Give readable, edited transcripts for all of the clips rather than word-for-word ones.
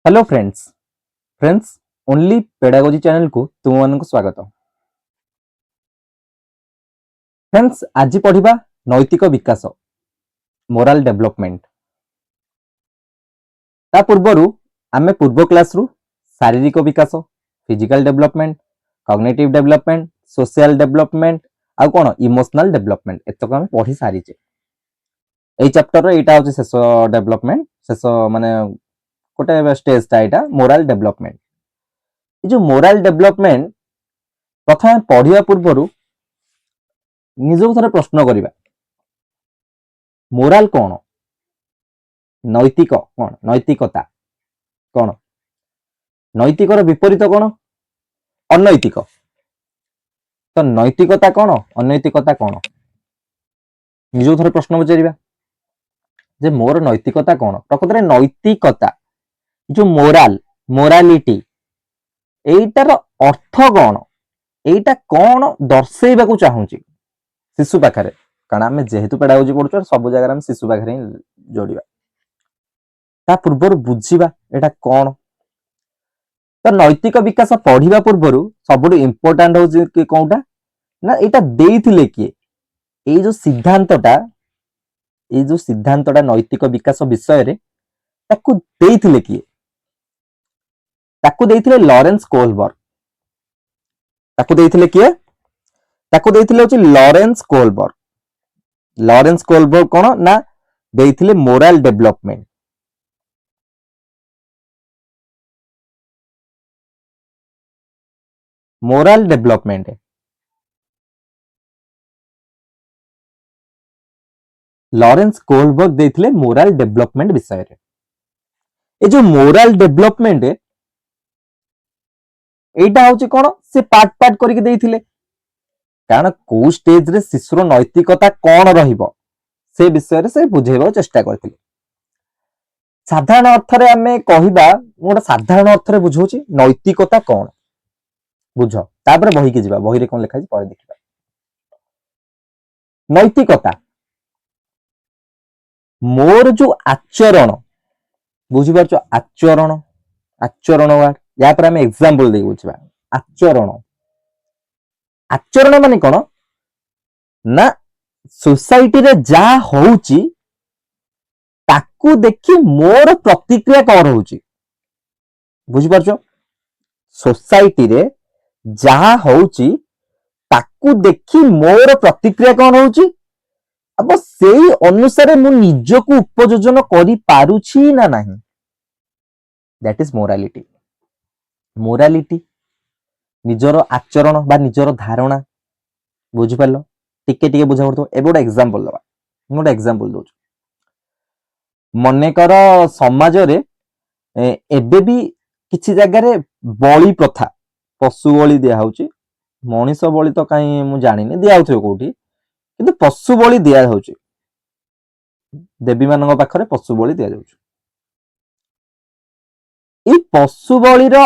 Hello friends only pedagogy channel को तुम मान को स्वागत। फ्रेंड्स आज पढ़िबा नैतिक विकास मोराल डेवलपमेंट। ता पूर्वरु आमे पूर्व क्लास रु शारीरिक विकास physical development cognitive development social development आ कोन इमोशनल डेवलपमेंट एतक आमे पढ़ी सारिचे। एई चैप्टर रे एटा होची शेष डेवलपमेंट शेष माने कोटे स्टेज ता एटा मोराल डेवलपमेंट। ए जो मोराल डेवलपमेंट प्रथम पढ़िया पूर्वरु निजको थरे प्रश्न करिबा मोराल कोन नैतिक कोन नैतिकता कोन नैतिकर विपरीत कोन अनैतिक। तो नैतिकता कोन अनैतिकता कोन निजको थरे प्रश्न पचारिबा जे मोर नैतिकता कोन। प्रकृत रे नैतिकता जो मोराल मोरालिटी एइटार अर्थ कोन एइटा कोन दर्शेइबा को चाहूची शिशु पाखरे कारण आमे जेहेतु पेडागोजी पढुछ सब जगह आमे शिशु पाखरे जोड़िबा ता पूर्वर बुझिबा एटा कोन। तो नैतिक विकास पढ़िबा पूर्वर सबुठ इम्पोर्टेंट होची कि कोनटा ना एटा देइथिले कि ए जो सिद्धांतटा नैतिक विकास विषय रे ताकू देइथिले कि ताकू देइथिले लॉरेंस कोहलबर्ग। ताकू देइथिले कि ताकू देइथिले होची लॉरेंस कोहलबर्ग। लॉरेंस कोहलबर्ग कोन ना देइथिले moral development. Moral development Lawrence Kohlberg देइथिले मोराल डेवलपमेंट विषय रे। ए जो मोराल डेवलपमेंट एटा होची कोन से पार्ट पार्ट करके देइथिले कारण को स्टेज रे शिशुर नैतिकता कोन रहिबो से विषय रे से बुझेबो चेष्टा करथिले। साधारण अर्थ रे आमे कहिबा मोटा साधारण अर्थ रे बुझौची नैतिकता कोन बुझ तापर बही के जिबा बही रे कोन लिखा छि परे देखिबा। नैतिकता मोर जो आचरण बुझी पारछो आचरण आचरण वार्ड या पर आमे एग्जांपल दे बुझिबा। आचरण आचरण माने कोन ना सोसाइटी रे जा होउची ताकू देखि मोर प्रतिक्रिया कोन होउची बुझी पारछो। सोसाइटी रे जा होउची ताकू देखि मोर प्रतिक्रिया कोन होउची अब सेही अनुसार मु निजको उपयोजन करि पारुछि ना नाही दैट इज मोरालिटी। मोरालिटी निजर आचरण बा निजर धारणा बुझी पारलो टिके टिके बुझा पड़तो। ए गोटे एग्जांपल दबा गोटे एग्जांपल दोछ मने कर समाज रे एबे भी किछि जगह रे बलि प्रथा पशु बलि दिया होउची मनीष बलि तो काई मु जानि ने दिया होथो कोठी किंतु पशु बलि दिया होउची देवी मानक पाखरे पशु बलि दिया जाउची। ई पशु बलि रो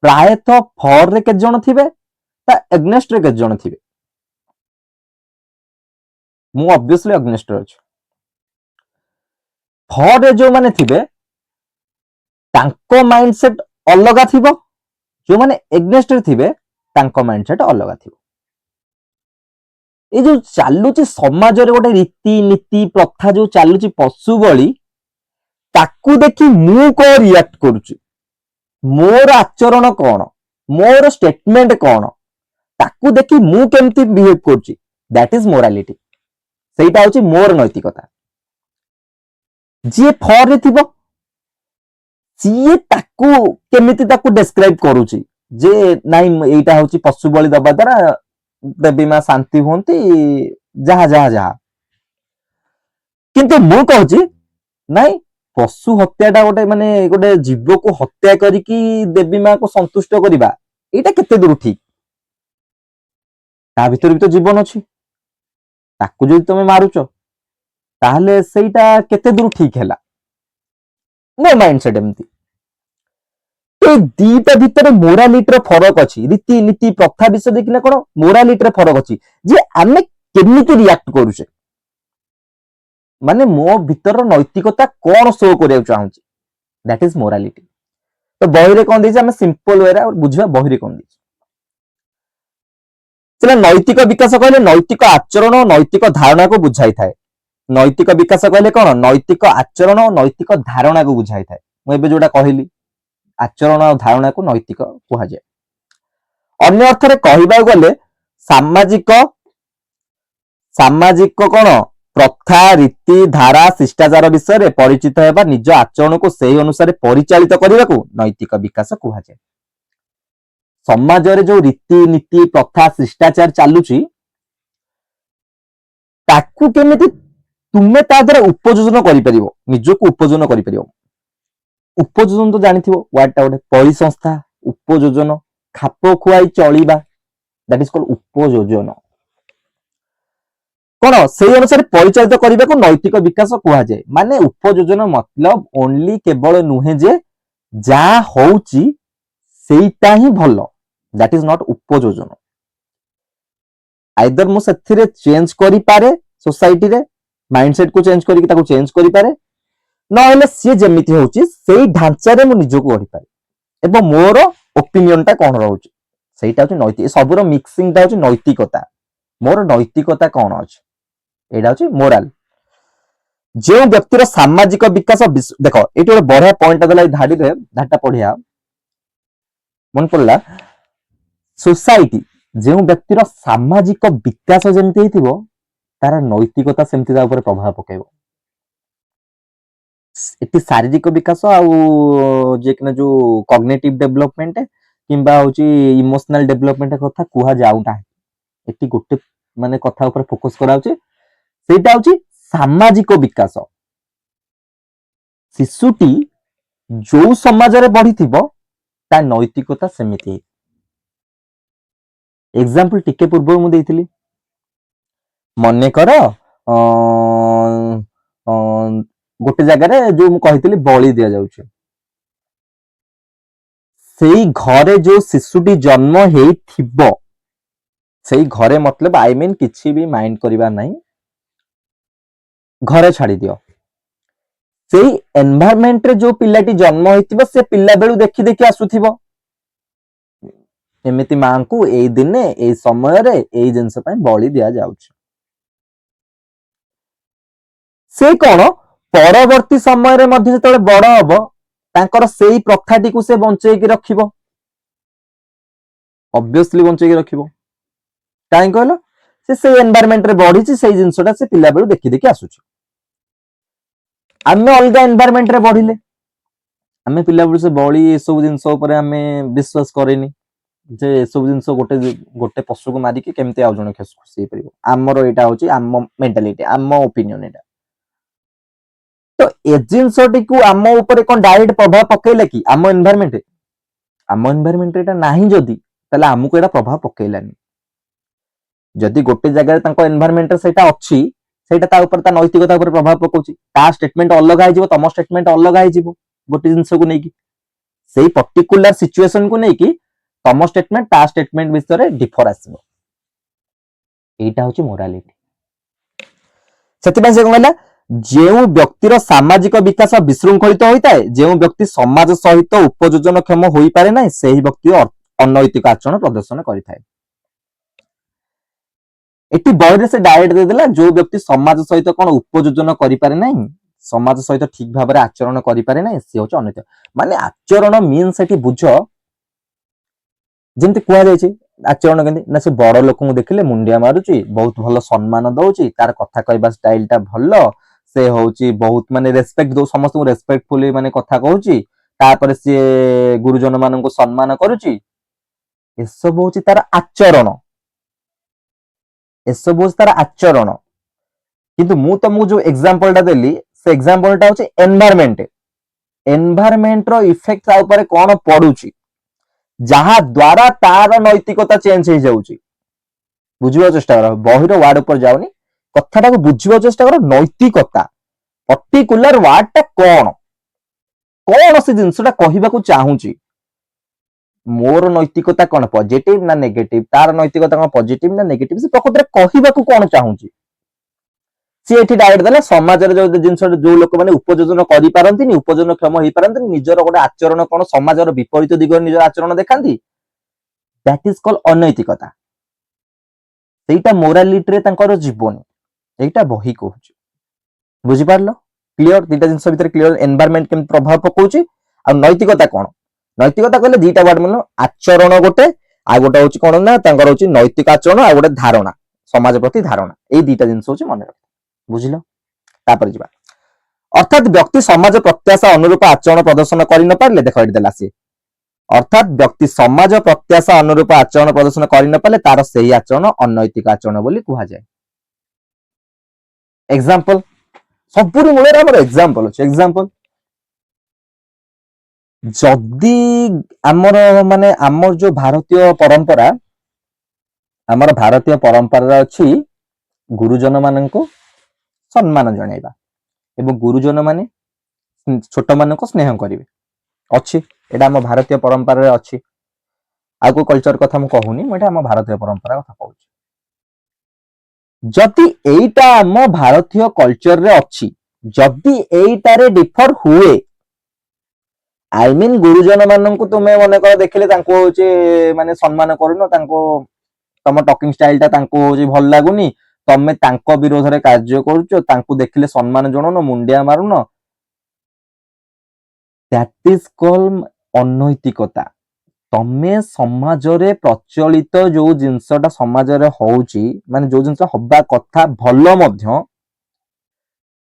प्रायतः फॉर रे के जण थिबे ता एग्नेस्ट रे के जण थिबे मु ऑब्वियसली एग्नेस्ट रे अछि। फॉर रे जो माने थिबे तांको माइंडसेट अलगा थिबो जो माने एग्नेस्ट रे थिबे तांको माइंडसेट अलगा थिबो। ए जो चालुची समाज रे गोटे रीति नीति प्रथा जो चालुची पशु बलि ताकू देखि मु को रिएक्ट करूची मोर आचरण कोन मोर स्टेटमेंट कोन ताकू देखि मु केमती बिहेव करूची दैट इज मोरालिटी। सेटा होची मोर नैतिकता। जे फॉर रे थिबो जे ताकू केमिति ताकू डिस्क्राइब करूची जे नाइ एटा होची पशु बलि दबा द्वारा देवी मां शांति होंती जहा जहा जहा किंतु मु कहूची नाइ पशु हत्याटा गोटे माने गोटे जीव को हत्या करिकी देवी मां को संतुष्ट करिबा एटा केते दूर ठीक ता भीतर भी तो जीवन अछि ताकू जदि तमे मारुचो ताहले सेटा केते दूर ठीक हैला नो माइंडसेट एमती। ए दीटा भीतर मोरालिटी रो फरक अछि रीति नीति प्रथा विषय देखिना कोन मोरालिटी रो फरक अछि जे आमे केमिति रिएक्ट करूछे माने मो भीतर नैतिकता कोन शो करिया चाहूची दैट इज मोरालिटी। तो बही कौन देछि आम सिंपल वे बुझा बही कौन देछि चला नैतिक विकास कहले नैतिक आचरण और नैतिक धारणा को बुझाई थाए नैतिक विकास कहले कौन नैतिक आचरण और नैतिक धारणा को बुझाई थाए मुझे जोटा कहली आचरण और धारणा को नैतिक कह जाए अन्य अर्थ कहवा गले सामाजिक सामाजिक कौन प्रथा रीति धारा शिष्टाचार विषय में परिचित होगा निज आचरण को सही अनुसार परिचालित करने को नैतिक विकास कह जाए समाज रे जो रीति नीति प्रथा शिष्टाचार चलुची ताकू केमिति तुमे ता द्वारा उपयोजन करि परिबो निजको उपयोजन करि परिबो उपयोजन तो जानिथिबो वर्ड टा गोटे परिसंस्था उपयोजन खाप खुआई चलिबा दैट इज कॉल्ड उपयोजन कोन सेही अनुसार परिचालित करबा को नैतिक विकास कहा जाए माने उपयोजन मतलब ओनली केवल नुहे जे जा होउची सेईटा ही भलो दैट इज नॉट उपयोजन आइदर मु सेथिरे चेंज करि पारे सोसाइटी रे माइंडसेट को चेंज करी ताको चेंज करि पारे न हेले सी जेमिति होउची सेही ढांचा रे मु निजको गढि पारे एवं मोर ओपिनियन टा कोन रहउची सेहीटा होची नैतिक सबुर मिक्सिंग टा होची नैतिकता मोर नैतिकता कोन अछि एडा होची मोरल जो व्यक्तिर सामाजिक विकास देखो एटी गोटे बढ़िया पॉइंट देला धाडी रे धाटा पढिया मन पड़ला सोसाइटी जो व्यक्तिर सामाजिक विकास जमती हेतिबो तार नैतिकता सेमती ता ऊपर प्रभाव पकेबो एटी शारीरिक विकास आउ जे कि जो कॉग्निटिव डेवलपमेंट किंबा होची इमोशनल डेवलपमेंट कथा कुहा जाउटा एटी गोटे माने कथा ऊपर फोकस कराउचे सेटा होची सामाजिक विकास शिशुटी जो समाज रे बढ़ी थिबो ता नैतिकता सेमिति एग्जांपल टिके पूर्व मु देइथिली मने कर गोटे जगह जो मु कहिथिली बलि दिया जाउचे सेई घरे जो शिशुटी जन्म हेई थिबो सेई घरे मतलब आई मीन किछि भी माइंड करिबा नहीं घरे छाड़ी दियो सेई एनवायरनमेंट रे जो पिलाटी जन्म होइथिबो से पिला बेलु देखि देखि आसुथिबो एमिति मां को एई दिने एई समय रे एई जिंस पय बलि दिया जाउछ से कोन परवर्ती समय रे मध्ये जतले बड़ हबो तांकर सेई प्रथाटी को से बंचेई कि रखिबो ऑब्वियसली बंचेई कि रखिबो काई कहलो से एनवायरनमेंट रे बढ़ी छि सेई जिंसटा से पिला बेलु देखि देखि आसुछ आमे अलगा एनवायरनमेंट रे बढ़िले आमे पिला बेलु से बळी ए सब जिंस ऊपर आमे विश्वास करेनी जे ए सब जिंस गोटे गोटे पशु को मारी के केमते आ जणे खुशी परिबो हमरो एटा होची आम मेंटालिटी आम ओपिनियन एटा तो ए जिंसटी को आम ऊपर कोन डायरेक्ट प्रभाव पकेला कि आम एनवायरनमेंट एटा नाही जदी तले हमको एटा प्रभाव पकेलानी जदी गोटे जगह रे तांको एनवायरनमेंट सेटा अछि सेटा ता ऊपर ता नैतिकता ऊपर प्रभाव पकोछि ता स्टेटमेंट अलग आइ जिवो तम स्टेटमेंट अलग आइ जिवो गोटे जिंस को नेकी सेही पर्टिकुलर सिचुएशन को नेकी तम स्टेटमेंट ता स्टेटमेंट विषय डिफर आसीबो एटा होछि मोरालिटी सेति से कहला जेउ व्यक्तिर सामाजिक विकास विशृंखलित होइताय जेउ व्यक्ति समाज सहित उपयोजन क्षम होई पारे नै सेही व्यक्ति अनैतिक आचरण प्रदर्शन करिथाय एटी बॉडी से डायरेक्ट दे देला जो व्यक्ति समाज सहित कोन उपयोजन करि पारे नै समाज सहित ठीक भाबरे आचरण करि पारे नै से होछ अनैतिक माने आचरण मीन्स एटी बुझ जेंति कुआ जाय छै आचरण केंति ना से बड़ लोक को देखले मुंडिया मारुची बहुत भलो सम्मान दउची तार कथा कहबा स्टाइल टा भलो से होची बहुत माने रेस्पेक्ट दो समस्त को रेस्पेक्टफुली माने कथा कहूची तापर से गुरुजन मानन को सम्मान करूची ए सब होची तार आचरण ए सब होची तार आचरण किंतु मु तुमको जो एग्जांपल टा देली से एग्जांपल टा होची एनवायरनमेंट रो इफेक्ट आ ऊपर कोन पडुची जहा द्वारा तार नैतिकता चेंज हो जाउची बुझिबा चेष्टा करो बहिर वार्ड ऊपर जाउनी कथाटा को बुझिबा चेष्टा करो नैतिकता पर्टिकुलर वार्ड टा कोन कोन से जिंसटा कहिबा को चाहूची मोर नैतिकता कोन पॉजिटिव ना नेगेटिव तार नैतिकता कोन पॉजिटिव ना नेगेटिव से प्रकृति रे कहिबा को कोन चाहूची सी एठी डायरेक्ट देला समाजर जो जिंस जो लोक माने उपयोजन करि पारंतिनी उपयोजन क्षम होई पारंतिनी निजर गोटे आचरण कोन समाजर विपरीत दिगर निजर आचरण देखांती दैट इज कॉल्ड अनैतिकता सेटा मोरालिटी रे तांकर जीवन एटा बही कहूची बुझी पारलो क्लियर दीटा जिंस भीतर क्लियर एनवायरनमेंट केम प्रभाव पकोची आ नैतिकता कोन नैतिकता कहले दीटा वर्ड मन आचरण गोटे आ गोटे होची कोन ना तांकर होची नैतिक आचरण आ गोटे धारणा समाज प्रति धारणा ए दीटा जिंस होची मन बुझिलो तापर जिबा अर्थात व्यक्ति समाज प्रत्याशा अनुरूप आचरण प्रदर्शन करि न पारले देखो एठी देला से अर्थात व्यक्ति समाज प्रत्याशा अनुरूप आचरण प्रदर्शन करि न पाले तार सही आचरण अनैतिक आचरण बोली कुहा जाय एग्जांपल सबुरी मूल हमर एग्जांपल अछि एग्जांपल जदी हमर माने हमर जो भारतीय परंपरा अछि गुरुजन माननको सम्मान जणाइबा एवं गुरुजन माने छोट मानको स्नेह करिवे अछि एटा हम भारतीय परंपरा रे अछि आगो कल्चर कथा म कहूनी एटा हम भारतीय परंपरा कथा कहूची जदि एटा हम भारतीय कल्चर रे अछि जदि एटा रे डिफर हुए आई मीन गुरुजन माननको तुमे मने कर देखले तांको होचे माने सम्मान करूनो तांको तम टॉकिंग स्टाइल ता तांको होची भल लागुनी तमे तांको विरोध रे कार्य करूचो तांको देखले सम्मान जणनो मुंडिया मारुनो दैट इज कॉल्ड अनैतिकता तमे समाज रे प्रचलित जो जिंसटा समाज रे होउची माने जो जिंस हब्बा कथा भलो मध्य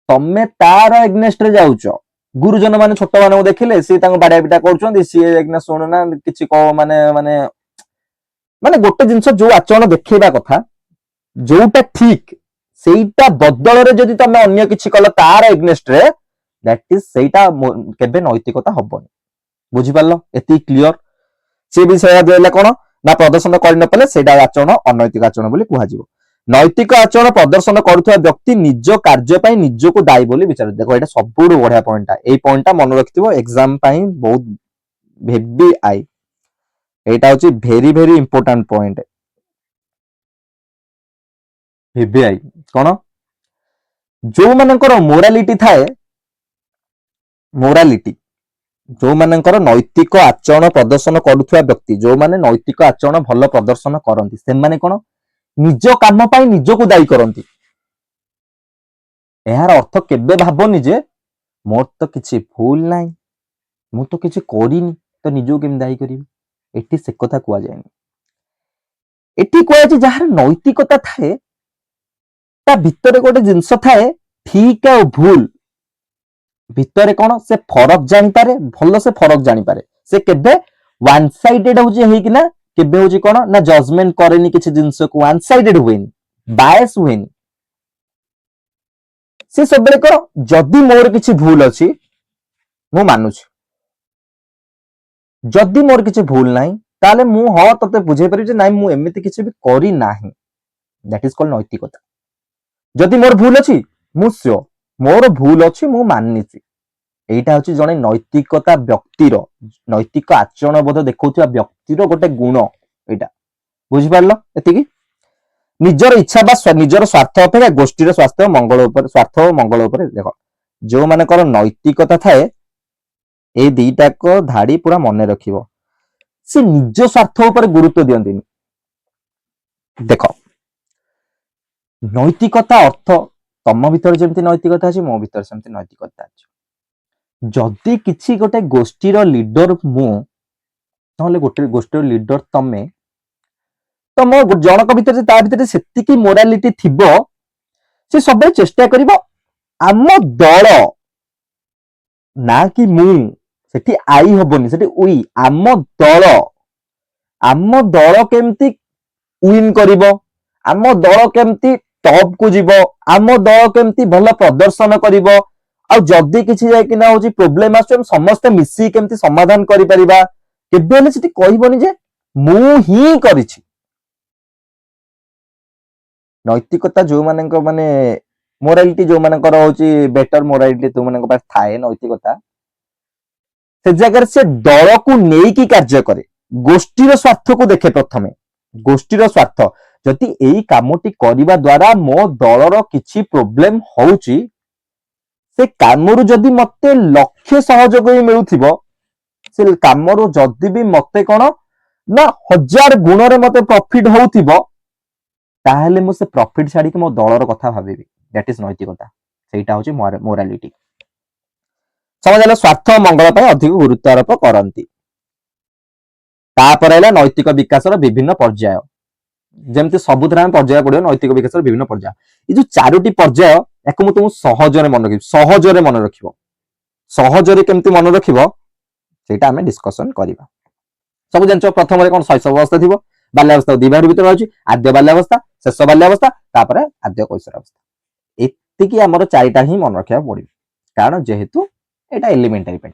तमे तार एग्नेस्ट रे जाउचो गुरुजन माने छोट माने देखिले सी तांको बाडा बिटा करचोंदी सी एकना सुनना किछि को माने माने माने गोटे जिंस जो आचरण देखैबा कथा जोटा ठीक सेटा बदल रे जदि तमे अन्य किछि कल तार एग्नेस्ट रे दैट इज सेटा केबे नैतिकता हबनी बुझि पारलो एति क्लियर से विषय देले कोन ना प्रदर्शन करि न पले सेटा आचरण अनैतिक आचरण बोली कुहा जिवो नैतिक आचरण प्रदर्शन करूथवा व्यक्ति निज कार्य पई निज को दायी बोली विचार देखो एटा सबुडु बढ़िया पॉइंटटा एई पॉइंटटा मन रखिथिबो एग्जाम पई बहुत हेवी आई एटा होची वेरी वेरी इंपोर्टेंट पॉइंट हेवी आई कोन जो मानकर मोरालिटी थाए मोरालिटी जो मानकर नैतिक आचरण प्रदर्शन करूथवा व्यक्ति जो माने नैतिक आचरण भल प्रदर्शन करंती से माने कोन निज काम पाई निज को दायी करंती एहार अर्थ केबे भाबनी जे मोर तो किछि भूल नाही मु तो किछि करिनी तो निजो केम दायी करिवि एठी से कथा कुआ जायनी एठी कुआ जे जहार नैतिकता थाए ता भितरे गोटे जिंस थाए ठीक और भूल भितरे कोन से फरक जानि पारे भलो से फरक जानि पारे से केबे वन साइडेड होजी हेकिना केबे होजी कोन ना जजमेंट करेनी किछि जिंस को वन साइडेड हुएनी बायस हुएनी से सबरे को जदी मोर किछि भूल अछि मु मानुछि जदी मोर किछि भूल नाही ताले मु ह तते बुझे परिबे जे नाही मु एमिति किछि भी करि नाही दैट इज कॉल्ड नैतिकता जदी मोर भूल अछि मु स्यो मोर भूल अछि मु मानिछि एटा होछि जने नैतिकता व्यक्तिर नैतिक आचरण बोध देखौथिया व्यक्तिर गोटे गुण एटा बुझि पारलो एतिकी निजर इच्छा बा निजर स्वार्थ अपेक्षा गोष्ठीर स्वास्थ्य मंगल ऊपर स्वार्थ और मंगल ऊपर देखो जो मानकर नैतिकता थाए ए दीटा को धाड़ी पूरा मने रखिबो से निज स्वार्थ ऊपर गुरुत्व दियंतिनी देखो नैतिकता अर्थ तम भीतर जेमति नैतिकता अछि मो भीतर सेमति नैतिकता अछि जदी किछि गोटे गोष्ठीर लीडर मु नहले गोटे गोष्ठीर लीडर तमे तो मो जनक भीतर ता भीतर सेतिकी मोरालिटी थिबो से सबे चेष्टा करिवो आम दल ना कि मु सेठी आई हबनी सेठी उई आम दल केमती विन करिवो आम दल केमती टॉप को जीवो आम दल केमती भल प्रदर्शन करिवो आ जदी किछि जाय कि ना होची प्रॉब्लम आछे हम समस्त मिसी केमती समाधान करि परिबा केबे ले सेठी कहिबोनी जे मु ही करिछि नैतिकता जो मानक माने मोरालिटी जो मानकर होची बेटर मोरालिटी तो मानक पास थाए नैतिकता से जगह से दल को नेई की कार्य करे गोष्ठीर स्वार्थ को देखे प्रथमे गोष्ठीर स्वार्थ जदि एई कामटी करिबा द्वारा मो दलर किछि प्रोब्लेम होउची से कामरु जदि मते लक्ष्य सहयोग मिलुथिबो से कामरु जदि भी मते कोन ना 1000 गुणरे मते प्रॉफिट होउथिबो ताहेले मु से प्रॉफिट छाडी के मो दलर कथा भाबिबी दैट इज नैतिकता सेटा होची मोरालिटी समझले स्वार्थ मंगल पय अधिक गुरुत्व आरोप करंती तापर हैला नैतिक विकासर विभिन्न पर्याय जेमति सबुथरा हम पर्याय पडियो नैतिक विकासर विभिन्न पर्याय ई जो चारोटी पर्याय एको मु तुम सहजरे मन रखिबो सहजरे केमति मन रखिबो सेटा हमें डिस्कशन करिबा सब जानचो प्रथम रे कोन शैशव अवस्था थिबो बाल्यावस्था दी भाग भीतर रहउची आद्य बाल्यावस्था शेष बाल्यावस्था तापर आद्य कैशोर अवस्था एतिकी हमर चारिटा ही मन रखिया पड़ी कारण जेहेतु एटा एलिमेंटरी पे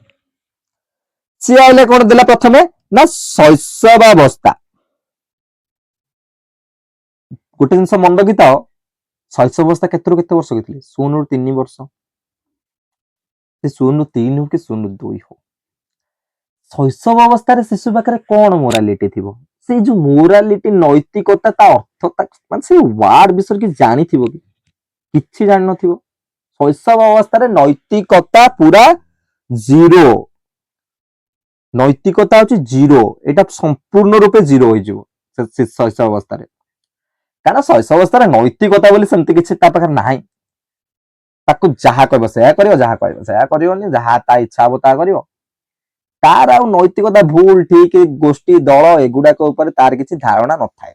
सी आइले कोन देला प्रथमे ना शैशव अवस्था गोटे जिनस मन रखिताओ शैशव अवस्था केते वर्ष होइतले 0 रु 3 वर्ष से 0 रु 3 हो कि 0 रु 2 हो शैशव अवस्था रे शिशु पाखरे कोन मोरालिटी थिबो से जो मोरालिटी नैतिकता ता अर्थ मान से वार्ड विषय कि जानि थिबो कि किछि जानि नथिबो शैशव अवस्था रे नैतिकता पूरा जीरो नैतिकता होची जीरो एटा संपूर्ण रूपे जीरो होई जिवो शैशव अवस्था रे कारण शैशव अवस्था रे नैतिकता बोली सेमति किछि ता पाखरे नाही ताकू जहा कहबो से करियो जहा कहबो से करियोनी जहा ता इच्छा हो ता करियो तार आ नैतिकता भूल ठीक गोष्ठी दल एगुडा के ऊपर तार किछि धारणा न थाए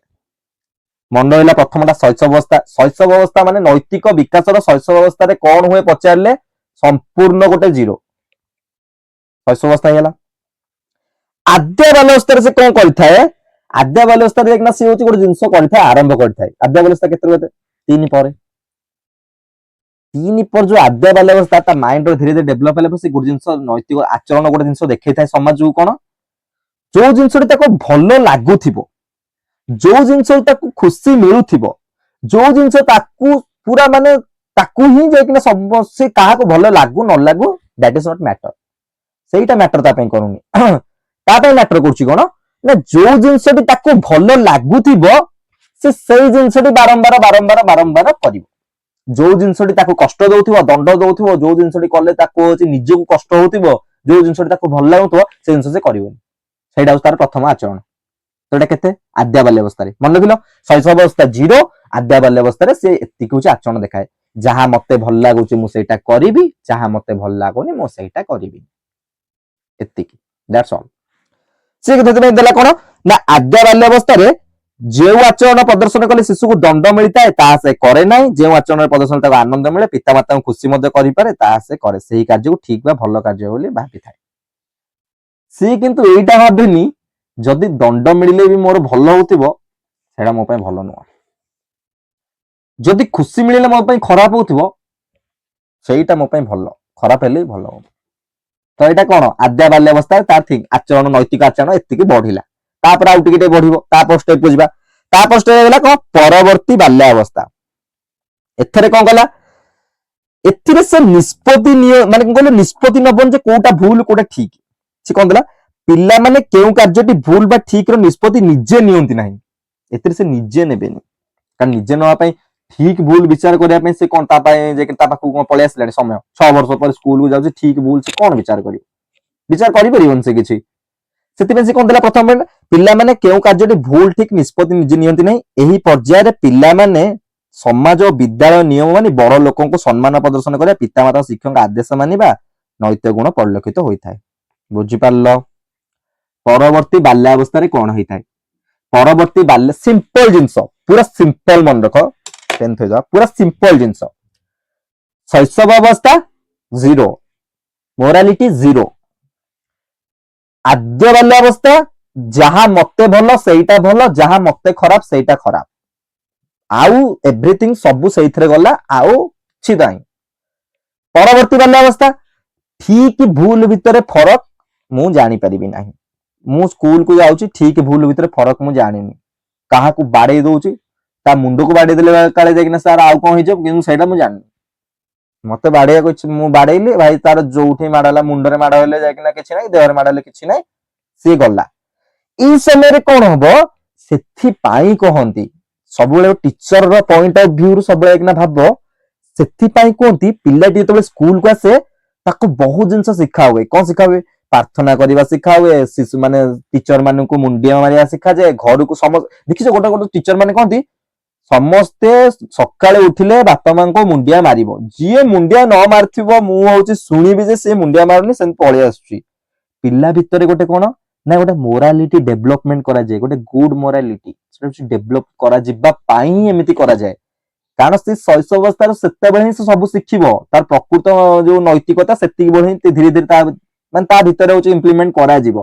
मन रहिला प्रथमटा शैशव अवस्था माने नैतिक विकासर शैशव अवस्था रे कोन होए पचारले संपूर्ण गोटे जीरो शैशव अवस्था हैला आद्य बाल्यावस्था रे से कोन करिथाए आद्य बाल्यावस्था रे एकना से होची गोटे जिंस करिथाए आरंभ करिथाए आद्य बाल्यावस्था केते होते 3 पर 3 पर जो आद्य बाल्यावस्था ता माइंड रो धीरे धीरे डेवलप हेले से गोटे जिंस नैतिक आचरण गोटे जिंस देखै थाए समाज को कोन जो जिंस रे ताको भलो लागुथिबो जो जिंस ताको खुशी मिलुथिबो जो जिंस ताको पूरा माने ताको ही जे कि सब से काहा को भलो लागु न लागु दैट इज नॉट मैटर सेटा मैटर ता पई करूनी ता पई मैटर करछि कोन ना जो जिंस ताको भलो लागुथिबो से सेई जिंस बारंबार करिवो जो जिंस ताको कष्ट दउथिबो दंड दउथिबो जो जिंस कले ताको होची निजको कष्ट होथिबो जो जिंस ताको भल लागुथबो से जिंस से करिवो सेटा तार प्रथम आचरण तो एटा केते आद्य बाल्यावस्था रे मन रखिलो शैशव अवस्था जीरो आद्य बाल्यावस्था रे से एतिक होची आचरण देखाए जहा मते भल लागुची मु सेटा करिवि जहा मते भल लागोनी मु सेटा करिवि एतिक दैट्स ऑल से कते देला कोन ना आद्य बाल्यावस्था रे जे आचरण प्रदर्शन कले शिशु को दंड मिलता है ता से करे नाही जे आचरण प्रदर्शन ताको आनंद मिले पिता माता को खुशी मध्य करि पारे ता से करे सही कार्य को ठीक बा भलो कार्य बोली भाबी थाए सी किंतु एटा भाबेनी जदि दंड मिले भी मोर भलो होतिबो सेडा मो पय भलो नुवा जदि खुशी मिले मो पय खराब होतिबो सेटा मो पय भलो खराब हेले भलो हो तो एटा कोन आद्य बाल्यावस्था तार ठीक आचरण नैतिक आचरण एतिकी बढ़िला तापर आउ टिके बढ़िबो तापर स्टेप बुझबा तापर स्टेप हेला को परवर्ती बाल्यावस्था एथरे कोन गला एथिरे से निष्पत्ति माने कोन निष्पत्ति नबन जे कोटा भूल कोटा ठीक से कोन देला पिल्ला माने केउ कार्यटी भूल बा ठीक रो निष्पत्ति निजे नियंती नाही एथिरे से निजे नेबेनी कारण निजे नवा पई ठीक भूल विचार करिया पई से कोन ता पई जे ता पाखु कोन पळे आसलानी समय 6 वर्ष पर स्कूल को जाउची ठीक भूल से कोन विचार करि परिबन से किछि सेति से कोन देला प्रथम पिल्ला माने केउ कार्यटी भूल ठीक निष्पत्ति निजे नियंती नाही एही पर्याय रे पिल्ला माने समाज और विद्यालय नियम माने बड़ लोकन को सम्मान प्रदर्शन करिया पितामाता शिक्षक आदेश मानिबा नैतिक गुण परिलक्षित होइथाय बुझि पारलो परवर्ती बाल्यावस्था रे कोन होइथाय परवर्ती बाल्य सिंपल जिंस पूरा सिंपल मन रखो 10th हो जा पूरा सिंपल जिंस शैशव अवस्था जीरो मोरालिटी जीरो आद्य बाल्यावस्था जहा मते भलो सेटा भलो जहा मते खराब सेटा खराब आउ एवरीथिंग सबु सेइथरे गला आउ छिदाई परवर्ती बाल्यावस्था ठीक भूल भितरे फरक मु जानि परिबि नाही मु स्कूल को जाउची ठीक भूल भितरे फरक मु जानिनी काहा को बाडे दोउची ता मुंडो को बाडे देले काले जाकिना सर आउ कोन हिजो किनु सेटा मु जानि मते बाडे को मु बाडेली भाई तार जोउठी माडाला मुंडरे माडा होले जाकिना किछि नाही देहरे माडाले किछि नाही से गल्ला ई समय रे कोन हबो सेथि पाई कहंती ସବୁବେଳେ टीचर ର पॉइंट ऑफ व्यू रु सबବେଳେ किना भाबो ସେଥିପାଇଁ କୁହନ୍ତି ପିଲାଟି ଯେତେବେଳେ ସ୍କୁଲ କୁ ଆସେ ତାକୁ ବହୁତ ଜିନିଷ ଶିଖା ହୁଏ। କଣ ଶିଖା ହୁଏ? ପ୍ରାର୍ଥନା କରିବା ଶିଖା ହୁଏ, ଶିଶୁ ମାନେ ଟିଚର ମାନଙ୍କୁ ମୁଣ୍ଡିଆ ମାରିବା ଶିଖାଯାଏ, ଘରକୁ ସମସ୍ତ ଦେଖିଛ ଗୋଟେ ଗୋଟେ ଟିଚର ମାନେ କହନ୍ତି ସମସ୍ତେ ସକାଳେ ଉଠିଲେ ବାପା ମାଙ୍କୁ ମୁଣ୍ଡିଆ ମାରିବ, ଯିଏ ମୁଣ୍ଡିଆ ନ ମାରିଥିବ ମୁଁ ହଉଛି ଶୁଣିବି ଯେ ସେ ମୁଣ୍ଡିଆ ମାରୁନି ସେମିତି ପଳେଇ ଆସୁଛି। ପିଲା ଭିତରେ ଗୋଟେ କଣ ନା ଗୋଟେ ମୋରାଲିଟି ଡେଭଲପମେଣ୍ଟ କରାଯାଏ, ଗୋଟେ ଗୁଡ ମୋରାଲିଟି ସେଟା ଡେଭଲପ କରାଯିବା ପାଇଁ ଏମିତି କରାଯାଏ। କାରଣ ସେ ଶୈଶବ ଅବସ୍ଥାରେ ସେତେବେଳେ ହିଁ ସେ ସବୁ ଶିଖିବ, ତାର ପ୍ରକୃତ ଯୋଉ ନୈତିକତା ସେତିକି ବେଳେ ହିଁ ଧୀରେ ଧୀରେ ତା ଭିତରେ ହଉଛି ଇମ୍ପ୍ଲିମେଣ୍ଟ କରାଯିବ।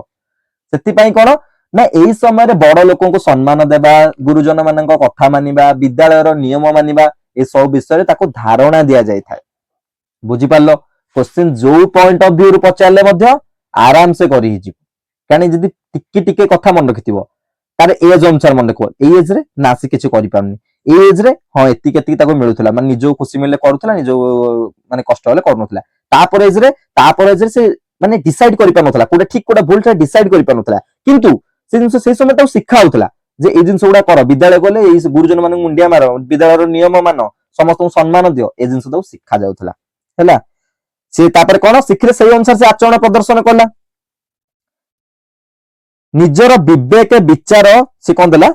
ସେଥିପାଇଁ କଣ ନା ଏଇ ସମୟରେ ବଡ ଲୋକଙ୍କୁ ସମ୍ମାନ ଦେବା, ଗୁରୁଜନ ମାନଙ୍କ କଥା ମାନିବା, ବିଦ୍ୟାଳୟର ନିୟମ ମାନିବା ଏସବୁ ବିଷୟରେ ତାକୁ ଧାରଣା ଦିଆଯାଇଥାଏ। ବୁଝିପାରିଲ? क्वेश्चन ଯୋଉ ପଏଣ୍ଟ ଅଫ ଭ୍ୟୁ ରୁ ପଚାରିଲେ ମଧ୍ୟ ଆରାମ ସେ କରି ହେଇଯିବ। କାରଣ ଯଦି ଟିକେ ଟିକେ କଥା ମନେ ରଖିଥିବ ତାର ଏଜ ଅନୁସାରେ ମନେ ରଖିବ, ଏଇ ଏଜ ରେ ନା ସେ କିଛି କରିପାରୁନି, ଏଇ ଏଜ ରେ ହଁ ଏତିକି ଏତିକି ତାକୁ ମିଳୁଥିଲା, ମାନେ ନିଜକୁ ଖୁସି ମିଳିଲେ କରୁଥିଲା, ନିଜ ମାନେ କଷ୍ଟ ହେଲେ କରୁନଥିଲା। ତାପରେ ଏଜରେ ସେ ମାନେ ଡିସାଇଡ କରିପାରୁନଥିଲା କୋଉଟା ଠିକ କୋଉଟା ଭୁଲ, ସେଟା ଡିସାଇଡ କରିପାରୁନଥିଲା। କିନ୍ତୁ ସେ ଜିନିଷ ସେଇ ସମୟ ତାକୁ ଶିଖା ହଉଥିଲା ଯେ ଏଇ ଜିନିଷ ଗୁଡା କର, ବିଦ୍ୟାଳୟ ଗଲେ ଏଇ ଗୁରୁଜନ ମାନଙ୍କୁ ମୁଣ୍ଡିଆ ମାର, ବିଦ୍ୟାଳୟର ନିୟମ ମାନ, ସମସ୍ତଙ୍କୁ ସମ୍ମାନ ଦିଅ, ଏ ଜିନିଷ ତାକୁ ଶିଖା ଯାଉଥିଲା। ହେଲା, ସେ ତାପରେ କଣ ଶିଖିଲେ ସେଇ ଅନୁସାରେ ସେ ଆଚରଣ ପ୍ରଦର୍ଶନ କଲା। ନିଜର ବିବେକ ବିଚାର ସେ କଣ ଦେଲା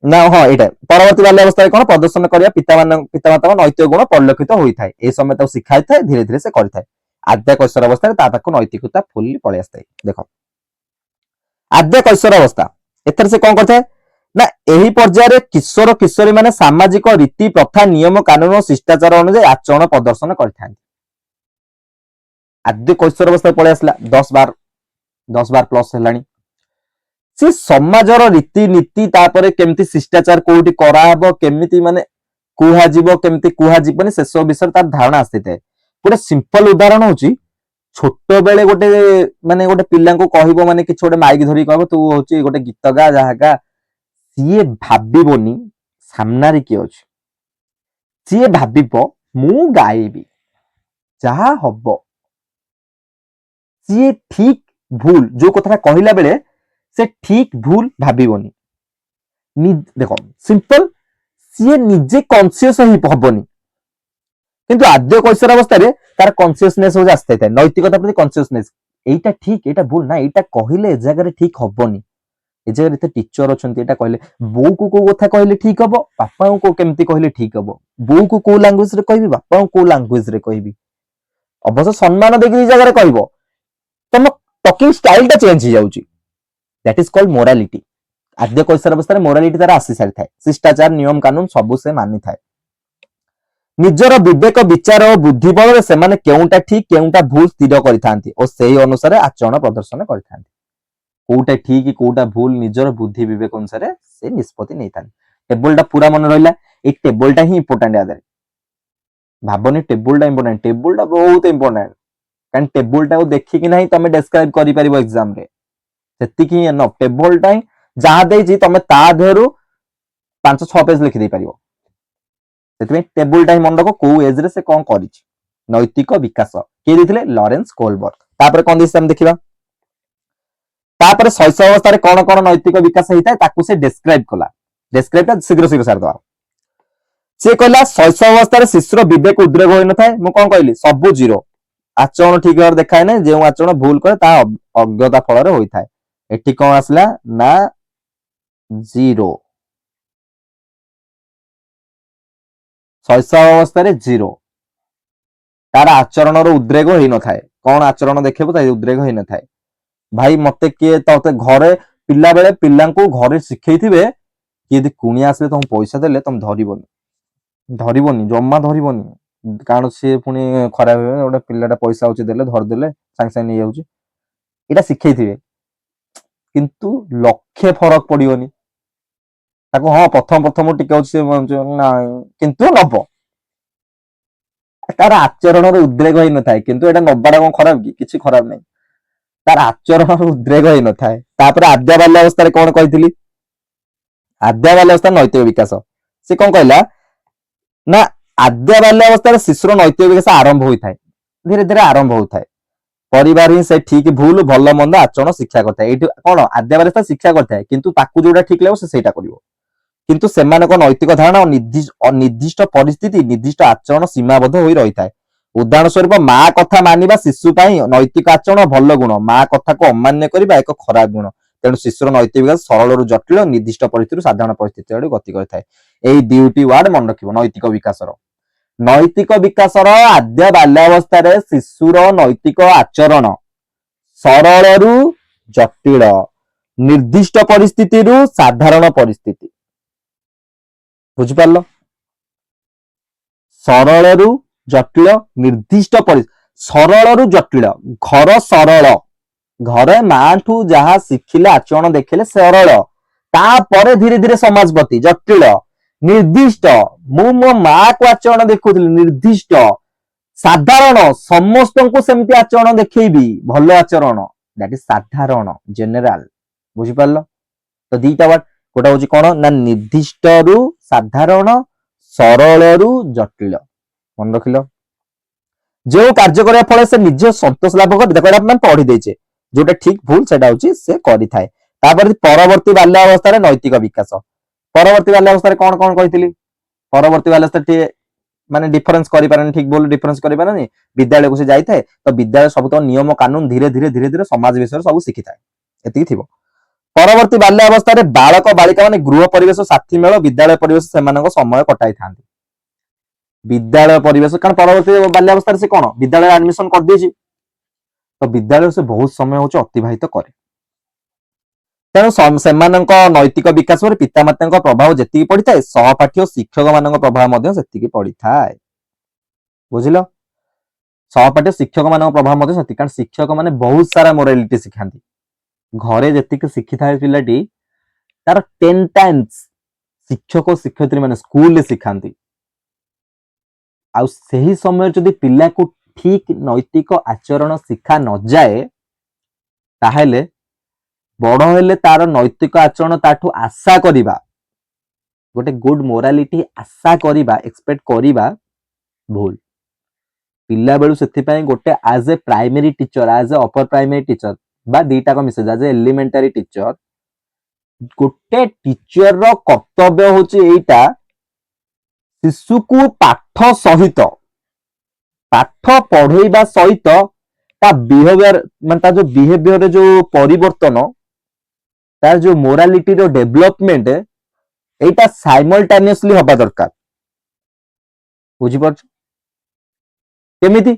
ନା ହଁ ଏଇଟା ପରବର୍ତ୍ତୀ ବାଲ୍ୟାବସ୍ଥାରେ କଣ ପ୍ରଦର୍ଶନ କରିବା ପିତାମାତାଙ୍କ ନୈତିକ ଗୁଣ ପରିଲକ୍ଷିତ ହୋଇଥାଏ। ଏ ସମୟ ତାକୁ ଶିଖାଇଥାଏ, ଧୀରେ ଧୀରେ ସେ କରିଥାଏ। ଆଦ୍ୟ କୈଶୋର ଅବସ୍ଥାରେ ତା ପାଖକୁ ନୈତିକତା ଫୁଲି ପଳେଇ ଆସିଥାଏ। ଦେଖ ଆଦ୍ୟ କୈଶୋର ଅବସ୍ଥା, ଏଥିରେ ସେ କଣ କରିଥାଏ ନା ଏହି ପର୍ଯ୍ୟାୟରେ କିଶୋର କିଶୋରୀ ମାନେ ସାମାଜିକ ରୀତି ପ୍ରଥା ନିୟମ କାନୁନ ଓ ଶିଷ୍ଟାଚାର ଅନୁଯାୟୀ ଆଚରଣ ପ୍ରଦର୍ଶନ କରିଥାନ୍ତି। ଆଦ୍ୟ କୈଶୋର ଅବସ୍ଥାରେ ପଳେଇ ଆସିଲା, 10-12 ପ୍ଲସ ହେଲାଣି। ସେ ସମାଜର ରୀତିନୀତି, ତାପରେ କେମିତି ଶିଷ୍ଟାଚାର କୋଉଠି କରାହବ, କେମିତି ମାନେ କୁହାଯିବ କେମିତି କୁହାଯିବନି, ସେସବୁ ବିଷୟରେ ତାର ଧାରଣା ଆସିଥାଏ। ଗୋଟେ ସିମ୍ପଲ ଉଦାହରଣ ହଉଛି ଛୋଟ ବେଳେ ଗୋଟେ ପିଲାଙ୍କୁ କହିବ ମାନେ କିଛି ଗୋଟେ ମାଇକ ଧରିକି କହିବ ତୁ ହଉଛି ଗୋଟେ ଗୀତ ଗା ଯାହା ଗା, ସିଏ ଭାବିବନି ସାମ୍ନାରେ କିଏ ଅଛି, ସିଏ ଭାବିବ ମୁଁ ଗାଇବି ଯାହା ହବ। ସିଏ ଠିକ ଭୁଲ ଯୋଉ କଥାଟା କହିଲା ବେଳେ ସେ ଠିକ ଭୁଲ ଭାବିବନି। ଦେଖ ସିମ୍ପଲ, ସିଏ ନିଜେ କନସିୟସ ହବନି। କିନ୍ତୁ ଆଦ୍ୟ କୈଶୋର ଅବସ୍ଥାରେ ତାର କନସିୟସନେସ ହଉଛି ଆସିଥାଏ, ନୈତିକତା ପ୍ରତି କନସିୟସନେସ, ଏଇଟା ଠିକ ଏଇଟା ଭୁଲ, ନା ଏଇଟା କହିଲେ ଏ ଜାଗାରେ ଠିକ ହବନି, ଏ ଜାଗାରେ ଏତେ ଟିଚର ଅଛନ୍ତି, ଏଇଟା କହିଲେ ବୋଉକୁ କୋଉ କଥା କହିଲେ ଠିକ ହବ, ବାପାଙ୍କୁ କେମିତି କହିଲେ ଠିକ ହବ, ବୋଉକୁ କୋଉ ଲାଙ୍ଗୁଏଜ ରେ କହିବି, ବାପାଙ୍କୁ କୋଉ ଲାଙ୍ଗୁଏଜ ରେ କହିବି, ଅବଶ୍ୟ ସମ୍ମାନ ଦେଇକି ଏଇ ଜାଗାରେ କହିବ, ତମ ଟକିଂ ଷ୍ଟାଇଲ ଟା ଚେଞ୍ଜ ହେଇଯାଉଛି। That is called morality. ଆଦ୍ୟ କୈଶୋର ଅବସ୍ଥାରେ ମୋରାଲିଟି ତାର ଆସି ସାରିଥାଏ, ଶିଷ୍ଟାଚାର ନିୟମ କାନୁନ ସବୁ ସେ ମାନିଥାଏ। ନିଜର ବିବେକ ବିଚାର ଓ ବୁଦ୍ଧି ବଳରେ ସେମାନେ କେଉଁଟା ଠିକ କେଉଁଟା ଭୁଲ ସ୍ଥିର କରିଥାନ୍ତି ଓ ସେହି ଅନୁସାରେ ଆଚରଣ ପ୍ରଦର୍ଶନ କରିଥାନ୍ତି। କୋଉଟା ଠିକ କୋଉଟା ଭୁଲ ନିଜର ବୁଦ୍ଧି ବିବେକ ଅନୁସାରେ ସେ ନିଷ୍ପତ୍ତି ନେଇଥାନ୍ତି। ଟେବୁଲଟା ପୁରା ମନେ ରହିଲା, ଏଇ ଟେବୁଲଟା ହିଁ ଇମ୍ପୋର୍ଟାଣ୍ଟ। ଆଦରେ ଭାବନି ଟେବୁଲଟା ଇମ୍ପୋର୍ଟାଣ୍ଟ, ଟେବୁଲଟା ବହୁତ ଇମ୍ପୋର୍ଟାଣ୍ଟ, କାରଣ ଟେବୁଲଟାକୁ ଦେଖିକି ନାହିଁ ତମେ ଡେସ୍କ୍ରାଇବ କରିପାରିବ ଏକ୍ସାମରେ, ସେତିକି ହିଁ ଏନଫ। ଟେବୁଲଟା ହିଁ ଯାହା ଦେଇଛି ତମେ ତା ଦେହରୁ 5-6 ପେଜ ଲେଖିଦେଇ ପାରିବ। ସେଥିପାଇଁ ଟେବୁଲଟା ହିଁ ମନେ ରଖ, କୋଉ ଏଜରେ ସେ କଣ କରିଛି। ନୈତିକ ବିକାଶ କିଏ ଦେଇଥିଲେ? ଲରେନ୍ସ କୋଲବର୍ଗ। ତାପରେ କଣ ଦେଇଛି ଆମେ ଦେଖିବା। ତାପରେ ଶୈଶବ ଅବସ୍ଥାରେ କଣ କଣ ନୈତିକ ବିକାଶ ହେଇଥାଏ ତାକୁ ସେ ଡେସ୍କ୍ରାଇବ କଲା। ଡେସ୍କ୍ରାଇବଟା ଶୀଘ୍ର ସାରିଦେବା। ସେ କହିଲା ଶୈଶବ ଅବସ୍ଥାରେ ଶିଶୁର ବିବେକ ଉଦ୍ରେକ ହୋଇନଥାଏ। ମୁଁ କଣ କହିଲି? ସବୁ ଜିରୋ, ଆଚରଣ ଠିକ ଭାବରେ ଦେଖାଏ ନାହିଁ, ଯେଉଁ ଆଚରଣ ଭୁଲ କରେ ତାହା ଅଜ୍ଞତା ଫଳରେ ହୋଇଥାଏ। ଏଠି କଣ ଆସିଲା ନା ଜିରୋ, ଶୈଶବ ଅବସ୍ଥାରେ ଜିରୋ, ତାର ଆଚରଣର ଉଦ୍ରେକ ହେଇନଥାଏ। କଣ ଆଚରଣ ଦେଖେଇବ ତା ଉଦ୍ରେକ ହେଇନଥାଏ। ଭାଇ ମତେ କିଏ ତତେ ଘରେ ପିଲା ବେଳେ ପିଲାଙ୍କୁ ଘରେ ଶିଖେଇଥିବେ କିଏ ଯଦି କୁଣିଆ ଆସିଲେ ତମକୁ ପଇସା ଦେଲେ ତମେ ଧରିବନି, ଜମା ଧରିବନି, କାରଣ ସିଏ ପୁଣି ଖରାପ ହେବେ, ଗୋଟେ ପିଲାଟା ପଇସା ହଉଛି ଦେଲେ ଧରିଦେଲେ ସାଙ୍ଗେ ସାଙ୍ଗେ ନେଇଯାଉଛି, ଏଇଟା ଶିଖେଇଥିବେ କିନ୍ତୁ ଲକ୍ଷେ ଫରକ ପଡିବନି ତାକୁ। ହଁ ପ୍ରଥମ ଟିକେ ଅଛି ନାଇଁ, କିନ୍ତୁ ନବ, ତାର ଆଚରଣର ଉଦ୍ରେକ ହେଇନଥାଏ। କିନ୍ତୁ ଏଇଟା ନବାଟା କଣ ଖରାପ କି? କିଛି ଖରାପ ନାହିଁ, ତାର ଆଚରଣର ଉଦ୍ରେକ ହେଇନଥାଏ। ତାପରେ ଆଦ୍ୟ ବାଲ୍ୟ ଅବସ୍ଥାରେ କଣ କହିଥିଲି? ଆଦ୍ୟ ବାଲ୍ୟ ଅବସ୍ଥାରେ ନୈତିକ ବିକାଶ, ସେ କଣ କହିଲା ନା ଆଦ୍ୟ ବାଲ୍ୟ ଅବସ୍ଥାରେ ଶିଶୁର ନୈତିକ ବିକାଶ ଆରମ୍ଭ ହୋଇଥାଏ, ଧୀରେ ଧୀରେ ଆରମ୍ଭ ହୋଇଥାଏ। ପରିବାର ହିଁ ସେ ଠିକ ଭୁଲ ଭଲ ମନ୍ଦ ଆଚରଣ ଶିକ୍ଷା କରିଥାଏ। ଏଇଠି କଣ ଆଦ୍ୟ ବାଲ୍ୟ ଶିକ୍ଷା କରିଥାଏ, କିନ୍ତୁ ତାକୁ ଯୋଉଟା ଠିକ ଲାଗିବ ସେ ସେଇଟା କରିବ। କିନ୍ତୁ ସେମାନଙ୍କ ନୈତିକ ଧାରଣା ନିର୍ଦ୍ଦିଷ୍ଟ ପରିସ୍ଥିତି ନିର୍ଦ୍ଦିଷ୍ଟ ଆଚରଣ ସୀମାବଦ୍ଧ ହୋଇ ରହିଥାଏ। ଉଦାହରଣ ସ୍ୱରୂପ ମା କଥା ମାନିବା ଶିଶୁ ପାଇଁ ନୈତିକ ଆଚରଣ ଭଲ ଗୁଣ, ମା କଥାକୁ ଅମାନ୍ୟ କରିବା ଏକ ଖରାପ ଗୁଣ। ତେଣୁ ଶିଶୁର ନୈତିକ ବିକାଶ ସରଳରୁ ଜଟିଳ, ନିର୍ଦ୍ଦିଷ୍ଟ ପରିସ୍ଥିତିରୁ ସାଧାରଣ ପରିସ୍ଥିତି ଆଡକୁ ଗତି କରିଥାଏ। ଏଇ ଦୁଇଟି ୱାର୍ଡ ମନେ ରଖିବ ନୈତିକ ବିକାଶର। ନୈତିକ ବିକାଶର ଆଦ୍ୟ ବାଲ୍ୟାବସ୍ଥାରେ ଶିଶୁର ନୈତିକ ଆଚରଣ ସରଳରୁ ଜଟିଳ, ନିର୍ଦ୍ଦିଷ୍ଟ ପରିସ୍ଥିତିରୁ ସାଧାରଣ ପରିସ୍ଥିତି। ବୁଝିପାରିଲ? ସରଳରୁ ଜଟିଳ, ନିର୍ଦ୍ଦିଷ୍ଟ ସରଳରୁ ଜଟିଳ। ଘର ସରଳ, ଘରେ ମାଠୁ ଯାହା ଶିଖିଲେ ଆଚରଣ ଦେଖିଲେ ସରଳ, ତାପରେ ଧୀରେ ଧୀରେ ସମାଜ ପ୍ରତି ଜଟିଳ। ନିର୍ଦ୍ଦିଷ୍ଟ, ମୁଁ ମୋ ମା କୁ ଆଚରଣ ଦେଖୁଥିଲି ନିର୍ଦ୍ଦିଷ୍ଟ। ସାଧାରଣ, ସମସ୍ତଙ୍କୁ ସେମିତି ଆଚରଣ ଦେଖେଇବି ଭଲ ଆଚରଣ, ଦ୍ୟାଟ ଇଜ ସାଧାରଣ ଜେନେରାଲ। ବୁଝିପାରିଲ? ତ ଦିଟା ୱାର୍ଡ, ଗୋଟେ ହଉଛି କଣ ନା ନିର୍ଦ୍ଦିଷ୍ଟରୁ ସାଧାରଣ, ସରଳରୁ ଜଟିଳ। ମନେ ରଖିଲ? ଯେଉଁ କାର୍ଯ୍ୟ କରିବା ଫଳରେ ସେ ନିଜେ ସନ୍ତୋଷ ଲାଭ କରେ, ଦେଖ ଆମେ ପଢି ଦେଇଛେ, ଯୋଉଟା ଠିକ ଭୁଲ ସେଟା ହଉଛି ସେ କରିଥାଏ। ତାପରେ ପରବର୍ତ୍ତୀ ବାଲ୍ୟାବସ୍ଥାରେ ନୈତିକ ବିକାଶ। ପରବର୍ତ୍ତୀ ବାଲ୍ୟାବସ୍ଥାରେ କଣ କଣ କହିଥିଲି? ପରବର୍ତ୍ତୀ ବାଲ୍ୟାବସ୍ଥା ଟିକେ ମାନେ ଡିଫରେନ୍ସ କରିପାରେନି, ଠିକ ଭୁଲ ଡିଫରେନ୍ସ କରିପାରେନି। ବିଦ୍ୟାଳୟକୁ ସେ ଯାଇଥାଏ, ତ ବିଦ୍ୟାଳୟ ସବୁ ତ ନିୟମ କାନୁନ ଧୀରେ ଧୀରେ ସମାଜ ବିଷୟରେ ସବୁ ଶିଖିଥାଏ, ଏତିକି ଥିବ। ପରବର୍ତ୍ତୀ ବାଲ୍ୟାବସ୍ଥାରେ ବାଳକ ବାଳିକା ମାନେ ଗୃହ ପରିବେଶ, ସାଥୀ ମେଳ, ବିଦ୍ୟାଳୟ ପରିବେଶ ସେମାନଙ୍କ ସମୟ କଟାଇଥାନ୍ତି। ବିଦ୍ୟାଳୟ ପରିବେଶ, କାରଣ ପରବର୍ତ୍ତୀ ବାଲ୍ୟାବସ୍ଥାରେ ସେ କଣ ବିଦ୍ୟାଳୟ ଆଡମିସନ କରିଦେଇଛି, ତ ବିଦ୍ୟାଳୟ ସେ ବହୁତ ସମୟ ହଉଛି ଅତିବାହିତ କରେ। ତେଣୁ ସେମାନଙ୍କ ନୈତିକ ବିକାଶ ଉପରେ ପିତାମାତାଙ୍କ ପ୍ରଭାବ ଯେତିକି ପଡିଥାଏ, ସହପାଠୀ ଓ ଶିକ୍ଷକ ମାନଙ୍କ ପ୍ରଭାବ ମଧ୍ୟ ସେତିକି ପଡିଥାଏ। ବୁଝିଲ? ସହପାଠୀ ଶିକ୍ଷକ ମାନଙ୍କ ପ୍ରଭାବ ମଧ୍ୟ ସେତିକି, କାରଣ ଶିକ୍ଷକ ମାନେ ବହୁତ ସାରା ମୋରାଲିଟି ଶିଖାନ୍ତି। ଘରେ ଯେତିକି ଶିଖିଥାଏ ପିଲାଟି, ତାର 10 times ଶିକ୍ଷକ ଶିକ୍ଷୟିତ୍ରୀ ମାନେ ସ୍କୁଲରେ ଶିଖାନ୍ତି। ଆଉ ସେହି ସମୟରେ ଯଦି ପିଲାକୁ ଠିକ ନୈତିକ ଆଚରଣ ଶିଖା ନଯାଏ, ତାହେଲେ ବଡ ହେଲେ ତାର ନୈତିକ ଆଚରଣ ତାଠୁ ଆଶା କରିବା, ଗୋଟେ ଗୁଡ ମୋରାଲିଟି ଆଶା କରିବା, ଏକ୍ସପେକ୍ଟ କରିବା ଭୁଲ। ପିଲା ବେଳୁ ସେଥିପାଇଁ ଗୋଟେ ଆଜ ଏ ପ୍ରାଇମେରୀ ଟିଚର, ଆଜ ଏ ଅପର ପ୍ରାଇମେରୀ ଟିଚର ବା ଦିଟାକ ମିଶେଜ, ଆଜ ଏ ଏଲିମେଣ୍ଟାରୀ ଟିଚର, ଗୋଟେ ଟିଚର ର କର୍ତ୍ତବ୍ୟ ହଉଛି ଏଇଟା, ଶିଶୁକୁ ପାଠ ସହିତ, ପାଠ ପଢେଇବା ସହିତ ତା ବିହେଭିୟର, ମାନେ ତା ଯୋଉ ବିହେଭିୟର ଯୋଉ ପରିବର୍ତ୍ତନ, ତାର ଯୋଉ ମୋରାଲିଟିର ଡେଭଲପମେଣ୍ଟ, এইটা ସାଇମଲଟାନିୟସଲି ହବା ଦରକାର। ବୁଝିପାରୁଛ? କେମିତି?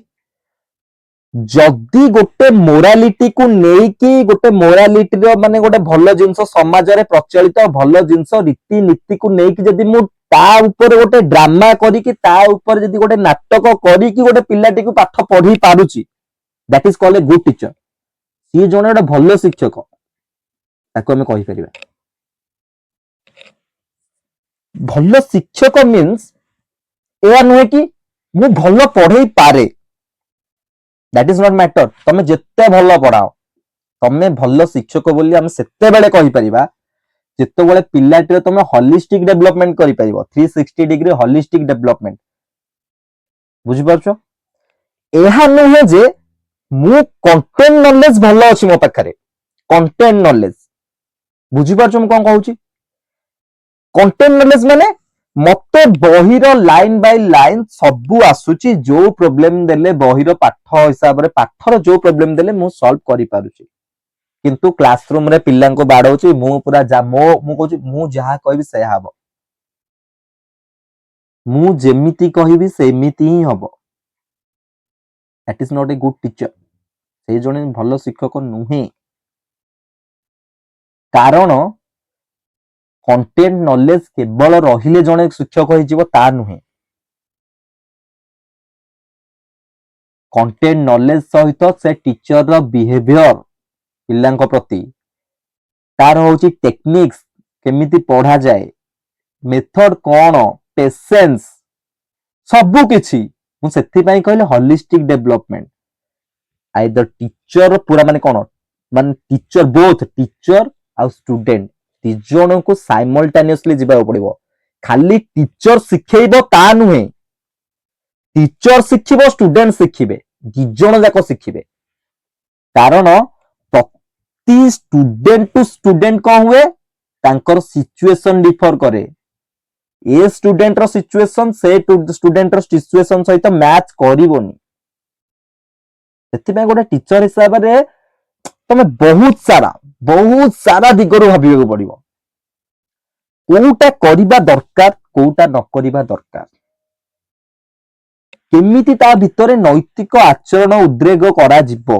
ଯଦି ଗୋଟେ ମୋରାଲିଟିକୁ ନେଇକି, ଗୋଟେ ମୋରାଲିଟିର ମାନେ ଗୋଟେ ଭଲ ଜିନିଷ ସମାଜରେ ପ୍ରଚଳିତ ଭଲ ଜିନିଷ ରୀତିନୀତିକୁ ନେଇକି ଯଦି ମୁଁ ତା ଉପରେ ଗୋଟେ ଡ୍ରାମା କରିକି, ତା ଉପରେ ଯଦି ଗୋଟେ ନାଟକ କରିକି ଗୋଟେ ପିଲାଟିକୁ ପାଠ ପଢେଇ ପାରୁଛି, that is called A good teacher. ସିଏ ଜଣେ ଗୋଟେ ଭଲ ଶିକ୍ଷକ, ତାକୁ ଆମେ କହିପାରିବା। ଭଲ ଶିକ୍ଷକ ମିନ୍ସ ଏହା ନୁହେଁ କି ମୁଁ ଭଲ ପଢେଇ ପାରେ, ଦ୍ୟାଟ ଇଜ ନଟ୍ ମ୍ୟାଟର। ତମେ ଯେତେ ଭଲ ପଢାଅ, ତମେ ଭଲ ଶିକ୍ଷକ ବୋଲି ଆମେ ସେତେବେଳେ କହିପାରିବା ଯେତେବେଳେ ପିଲାଟିର ତମେ ହଲିଷ୍ଟିକ ଡେଭଲପମେଣ୍ଟ କରିପାରିବ, 360 ଡିଗ୍ରୀ ହଲିଷ୍ଟିକ ଡେଭଲପମେଣ୍ଟ। ବୁଝିପାରୁଛ? ଏହା ନୁହେଁ ଯେ ମୁଁ କଣ୍ଟେଣ୍ଟ ନଲେଜ ଭଲ ଅଛି ମୋ ପାଖରେ, କଣ୍ଟେଣ୍ଟ ନଲେଜ। ବୁଝିପାରୁଛ ମୁଁ କଣ କହୁଛି? କଣ୍ଟେଣ୍ଟ ନଲେଜ ମାନେ ମତେ ବହିର ଲାଇନ ବାଇ ଲାଇନ ସବୁ ଆସୁଛି, ଯୋଉ ପ୍ରୋବ୍ଲେମ ଦେଲେ ବହିର ପାଠ ହିସାବରେ ପାଠର ଯୋଉ ପ୍ରୋବ୍ଲେମ ଦେଲେ ମୁଁ ସଲ୍ଭ କରିପାରୁଛି, କିନ୍ତୁ କ୍ଲାସରୁମ ରେ ପିଲାଙ୍କୁ ବାଡଉଛି, ମୁଁ ପୁରା ମୁଁ କହୁଛି ମୁଁ ଯାହା କହିବି ସେୟା ହବ, ମୁଁ ଯେମିତି କହିବି ସେମିତି ହିଁ ହବ। That is not a good teacher. ସେ ଜଣେ ଭଲ ଶିକ୍ଷକ ନୁହେଁ। କାରଣ କଣ୍ଟେଣ୍ଟ ନଲେଜ କେବଳ ରହିଲେ ଜଣେ ଶିକ୍ଷକ ହେଇଯିବ ତା ନୁହେଁ। କଣ୍ଟେଣ୍ଟ ନଲେଜ ସହିତ ସେ ଟିଚରର ବିହେଭିୟର ପିଲାଙ୍କ ପ୍ରତି, ତାର ହଉଛି ଟେକ୍ନିକ୍ସ କେମିତି ପଢାଯାଏ, ମେଥଡ କଣ, ପେସେନ୍ସ, ସବୁ କିଛି। ମୁଁ ସେଥିପାଇଁ କହିଲି ହଲିଷ୍ଟିକ ଡେଭଲପମେଣ୍ଟ। ଆଇଦର ଟିଚର ପୁରା ମାନେ କଣ, ମାନେ ଟିଚର ବୋଥ ଟିଚର ଆଉ ଷ୍ଟୁଡେଣ୍ଟ ଦି ଜଣଙ୍କୁ ସାଇମଲଟାନିୟସଲି ଯିବାକୁ ପଡିବ। ଖାଲି ଟିଚର ଶିଖେଇବ ତା ନୁହେଁ, ଟିଚର ଶିଖିବ ଷ୍ଟୁଡେଣ୍ଟ ଶିଖିବେ, ଦି ଜଣ ଯାକ ଶିଖିବେ। କାରଣ ପ୍ରତି ଷ୍ଟୁଡେଣ୍ଟ ଟୁ ଷ୍ଟୁଡେଣ୍ଟ କଣ ହୁଏ, तांकर सिचुएशन डिफर करे ए स्टूडेंट रो सिचुएशन से स्टूडेंट रो सिचुएशन सहित मैच करिवोनी सेति गोटे टीचर हिसाब रे तमे बहुत सारा दिगरु भाबियो पड़िबो कोउटा करिबा दरकार कोउटा न करिबा दरकार केमिति ता भितरे नैतिक आचरण उद्रेग करा जिवो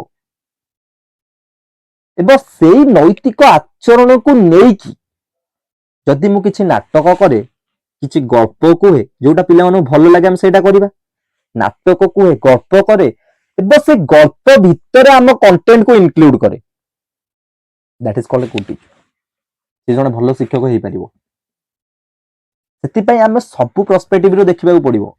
एबो सेई नैतिक आचरण को नेकी जदि मु किछि नाटक करे किछि गल्प कुहे जोटा पिला मानु भलो लागे हम सेटा करिबा नाटक कुहे गल्प करे एबो से गल्प भितरे हम कंटेंट को इंक्लूड करे that is called good teacher से जने भलो शिक्षक होई परिबो सेति पई हम सब पर्सपेक्टिव रो देखिबा पड़िबो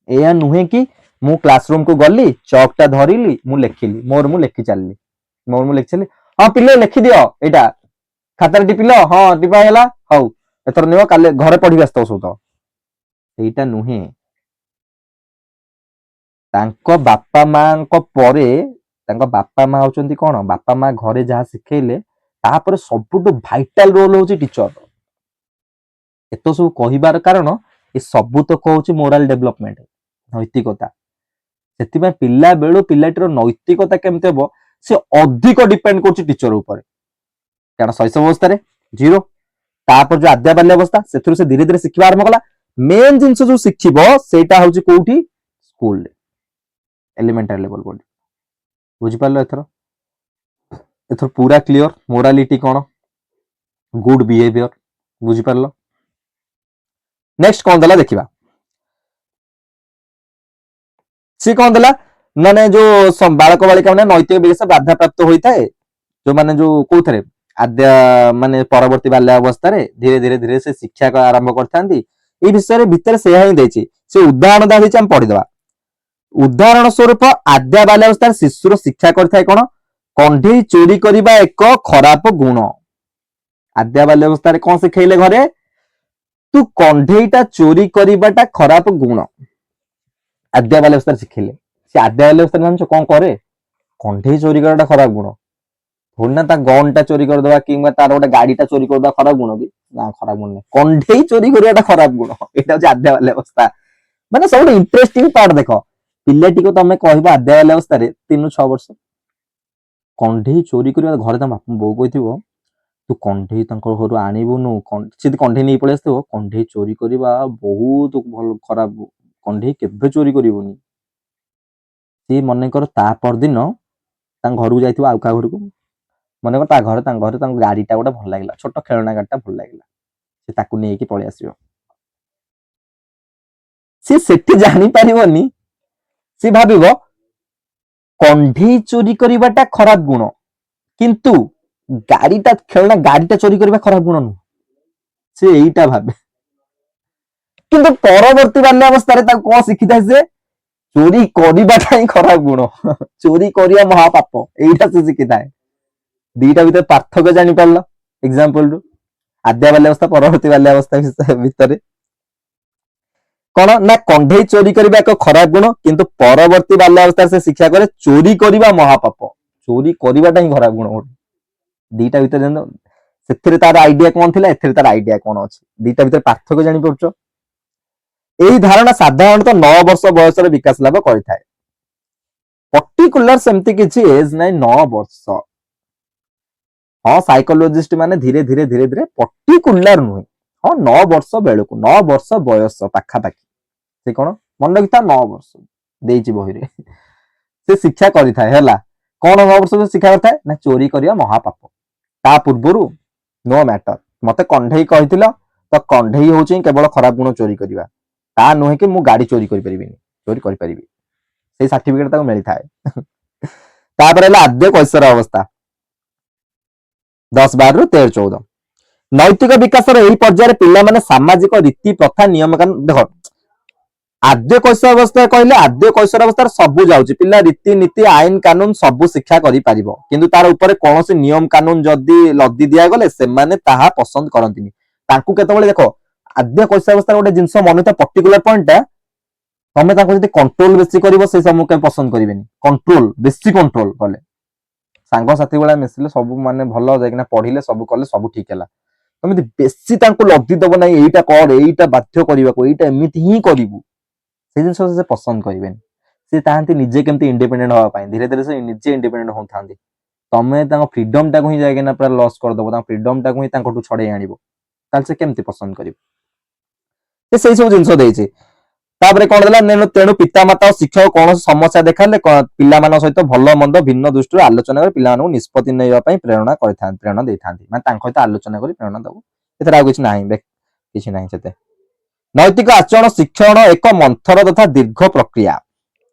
एया नुहे कि मु क्लासरूम को गली चौकटा धरिली मु लेखिली मोर मु लेखि चलली मोर मु लेखि चली हां पिले लेखि दियो एटा खाता टिपिलो हां टिपा हैला हौ एथर नियो काले घरे पढि व्यस्त होसो एटा नुहे तांको बापा मां को परे तांको बापा मां होचंती कोन बापा मां घरे जहा सिखेले तापर सबुटो भाइटल रोल होची टीचर एतो सब कहिबार कारण ए सबु तो कहूची मोरल डेवलपमेंट नैतिकता सेति में पिल्ला बेळु पिल्लाटीर नैतिकता केमते हो से अधिक डिपेंड करची टीचर ऊपर कारण शैशव अवस्था रे जीरो तापर जो आद्या बाल्य अवस्था सेथुर से धीरे धीरे शिखिबा आरंभ कला मेन जिंस जो शिखिबो सेटा होची कोठी स्कूल रे एलिमेंटरी लेवल कोठी बुझि पालो एथरो एथर पूरा क्लियर मोरालिटी कोन गुड बिहेवियर बुझि पालो नेक्स्ट कौन देला देखिबा सी कौन देला माने जो बालक बालिका माने नैतिक विकास बाधा प्राप्त होता है जो माने जो कोथरे आद्या माने परवर्ती बाल्य अवस्था रे धीरे धीरे धीरे से शिक्षा को आरंभ करथांती ए विषय रे भीतर से ही देछि से उदाहरण दा हम पढि देबा उदाहरण स्वरूप आद्या बाल्य अवस्था शिशुर शिक्षा करथाय कोन कंढे चोरी करिबा एक खराब गुण आद्या बाल्य अवस्था रे कोन सिखैले घरे तू कंढेईटा चोरी करिबाटा खराब गुण आद्या बाल्य अवस्था सिखैले से आद्या बाल्य अवस्था जान कोन करे कंढे चोरी कराटा खराब गुण थोड़ी ना ता गनटा चोरी कर दवा किंबा तार गोटे गाड़ीटा चोरी कर दवा खराब गुण भी ना खराब गुण नहीं कंढे चोरी करियाटा खराब गुण एटा होची आद्या बाल्य अवस्था माने सब इंटरेस्टिंग पार्ट देखो पिल्लाटी को तमे कहबा आद्या बाल्य अवस्था रे 3-6 वर्ष कंढे चोरी करिया घरे त बापू बो कहिथिबो तू कंढे तंकर घरु आनिबुनु सिद्धि कंढे नहीं पळे आसथिबो कंढे चोरी करिबा बहुत भल खराब कंढे केबे चोरी करिवोनी सी मने कर ता पर दिन तां घर जाइथिबो आउ का घर को मने कर ता घरे तां गाड़ीटा गोटे भल लागला छोट खेलना गाड़ीटा भल लागला से ताकू नेकी पळे आसीबो सी सेठी जानि परिवोनी सी भाबिबो कंढे चोरी करिबाटा खराब गुण किंतु गाड़ीटा खेलना गाड़ीटा चोरी करबा खराब गुण न से एईटा भाबे किंतु परवर्ती बाल्य अवस्था रे ता को शिखिता से चोरी करिबाटा ही खराब गुण चोरी करिया महापाप एईटा से शिखिता है दीटा भीतर पार्थक्य जानि पारलो एग्जांपल रु आद्या बाल्य अवस्था परवर्ती बाल्य अवस्था भीतर कोन ना कंढे चोरी करिबा एक खराब गुण किंतु परवर्ती बाल्य अवस्था से शिक्षा करे चोरी करिबा महापाप चोरी करिबाटा ही खराब गुण दीटा भीतर जन सेथिरे तार आइडिया कोन थिला एथिरे तार आइडिया कोन अछि दीटा भीतर पार्थक्य जानि पड़छो एही धारणा साधारणतः 9 वर्ष बयस रे विकास लाभ करिथाय पर्टिकुलर सेमति किछि एज नै 9 वर्ष हां साइकोलॉजिस्ट माने धीरे धीरे धीरे धीरे पर्टिकुलर नुहे हां 9 वर्ष बेलको 9 वर्ष बयस पाखा पाखी से कोन मन रखिता 9 वर्ष देइछि बहि रे से शिक्षा करिथाय हैला कोन 9 वर्ष से शिक्षा करथाय ना चोरी करिया महापाप ता पूर्वरु नो मैटर मते कंढेई कहितिलो तो कंढेई होची केवल खराब गुण चोरी करिवा ता नुहे कि मु गाड़ी चोरी करि परिबिनी चोरी करि परिबी से सर्टिफिकेट ताको मिलि थाए तापर हला आद्य कैसर अवस्था 10 12 रु 13 14 नैतिक विकास रे एही पर्याय रे पिल्ला माने सामाजिक रीति प्रथा नियम कानून देखो आद्य कैसर अवस्था कहले आद्य कैसर अवस्था सब जाउची पिल्ला रीति नीति आईन कानून सब शिक्षा करि परिबो किंतु तार ऊपर कोनोसी नियम कानून जदी लद्दी दिया गले से माने ताहा पसंद करंतिनी तांकु केतबेले देखो आद्य कैसर अवस्था गोटे जिंस मनता पर्टिकुलर पॉइंटटा तमे ताको जदी कंट्रोल बेसी करिवो से सब के पसंद करिवेनी कंट्रोल बेसी कंट्रोल कले सांग साथी वाला मिसले सब माने भलो जायकिना पढिले सब कले सब ठीक हैला ତମେ ଯଦି ବେଶୀ ତାଙ୍କୁ ଲଦି ଦବ ନାହିଁ ଏଇଟା କର ଏଇଟା ବାଧ୍ୟ କରିବାକୁ ଏଇଟା ଏମିତି ହିଁ କରିବୁ ସେ ଜିନିଷ ସେ ପସନ୍ଦ କରିବେନି ସେ ଚାହାନ୍ତି ନିଜେ କେମିତି ଇଣ୍ଡିପେଣ୍ଡେଣ୍ଟ ହବା ପାଇଁ ଧୀରେ ଧୀରେ ସେ ନିଜେ ଇଣ୍ଡିପେଣ୍ଡେଣ୍ଟ ହଉଥାନ୍ତି ତମେ ତାଙ୍କ ଫ୍ରିଡମ ଟାକୁ ହିଁ ଯାଇକିନା ପୁରା ଲସ୍ କରିଦବ ତାଙ୍କ ଫ୍ରିଡମ ଟାକୁ ହିଁ ତାଙ୍କଠୁ ଛଡେଇ ଆଣିବ ତାହେଲେ ସେ କେମିତି ପସନ୍ଦ କରିବ ସେ ସେଇ ସବୁ ଜିନିଷ ଦେଇଛି ତାପରେ କଣ ଦେଲା ତେଣୁ ପିତାମାତା ଓ ଶିକ୍ଷକ କୌଣସି ସମସ୍ୟା ଦେଖାଲେ ପିଲାମାନଙ୍କ ସହିତ ଭଲ ମନ୍ଦ ଭିନ୍ନ ଦୃଷ୍ଟିରୁ ଆଲୋଚନା କରି ପିଲାମାନଙ୍କୁ ନିଷ୍ପତ୍ତି ନେବା ପାଇଁ ପ୍ରେରଣା ଦେଇଥାନ୍ତି ମାନେ ତାଙ୍କ ସହିତ ଆଲୋଚନା କରି ପ୍ରେରଣା ଦବ ଏଥିରେ ଆଉ କିଛି ନାହିଁ କିଛି ନାହିଁ ସେତେ ନୈତିକ ଆଚରଣ ଶିକ୍ଷଣ ଏକ ମନ୍ଥର ତଥା ଦୀର୍ଘ ପ୍ରକ୍ରିୟା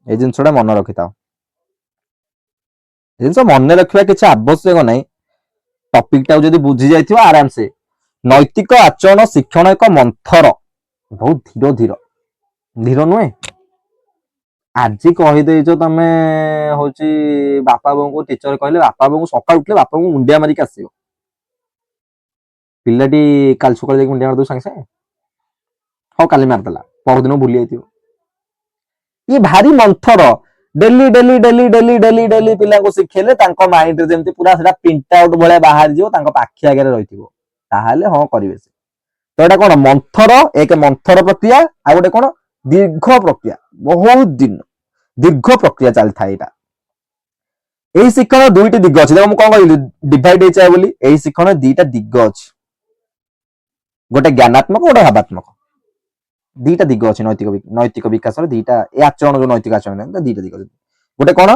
এই ଜିନିଷଟା ମନେ ରଖିଥାଅ ଜିନିଷ ମନେ ରଖିବା କିଛି ଆବଶ୍ୟକ ନାହିଁ ଟପିକ ଟାକୁ ଯଦି ବୁଝି ଯାଇଥିବ ଆରାମସେ ନୈତିକ ଆଚରଣ ଶିକ୍ଷଣ ଏକ ମନ୍ଥର ବହୁତ ଧୀର ଧୀର ଧୀର ନୁହେଁ ଆଜି କହିଦେଇଛ ତମେ ହଉଛି ବାପା ବୋଉଙ୍କୁ ଟିଚର କହିଲେ ବାପା ବୋଉଙ୍କୁ ସକାଳୁ ଉଠିଲେ ବାପା ବୋଉଙ୍କୁ ମୁଣ୍ଡିଆ ମାରିକି ଆସିବ ପିଲାଟି କାଲି ସକାଳେ ଯାଇକି ମୁଣ୍ଡିଆ ମାରିଦେବ ସାଙ୍ଗେ ସାଙ୍ଗେ ହଉ କାଲି ମାରିଦେଲା ପରଦିନ ଭୁଲି ଯାଇଥିବ ଇଏ ଭାରି ମନ୍ଥର daily daily daily daily daily daily ପିଲାଙ୍କୁ ଶିଖେଇଲେ ତାଙ୍କ ମାଇଣ୍ଡରେ ଯେମିତି ପୁରା ସେଟା ପ୍ରିଣ୍ଟ ଆଉଟ ଭଳିଆ ବାହାରିଯିବ ତାଙ୍କ ପାଖି ଆଗରେ ରହିଥିବ ତାହେଲେ ହଁ କରିବେ ସେ ତ ଏଇଟା କଣ ମନ୍ଥର ଏକ ମନ୍ଥର ପ୍ରକ୍ରିୟା ଆଉ ଗୋଟେ କଣ ଦୀର୍ଘ ପ୍ରକ୍ରିୟା ବହୁତ ଦିନ ଦୀର୍ଘ ପ୍ରକ୍ରିୟା ଚାଲିଥାଏ ଏଇଟା ଏହି ଶିକ୍ଷଣ ଦୁଇଟି ଦିଗ ଅଛି ଦେଖ ମୁଁ କଣ କହିଲି ଡିଭାଇଡ ହେଇଯାଏ ବୋଲି ଏହି ଶିକ୍ଷଣ ଦିଟା ଦିଗ ଅଛି ଗୋଟେ ଜ୍ଞାନାତ୍ମକ ଗୋଟେ ଭାବାତ୍ମକ ଦିଟା ଦିଗ ଅଛି ନୈତିକ ବିକାଶର ଦିଟା ଏ ଆଚରଣ ଯୋଉ ନୈତିକ ଆଚରଣ ଦିଟା ଦିଗ ଗୋଟେ କଣ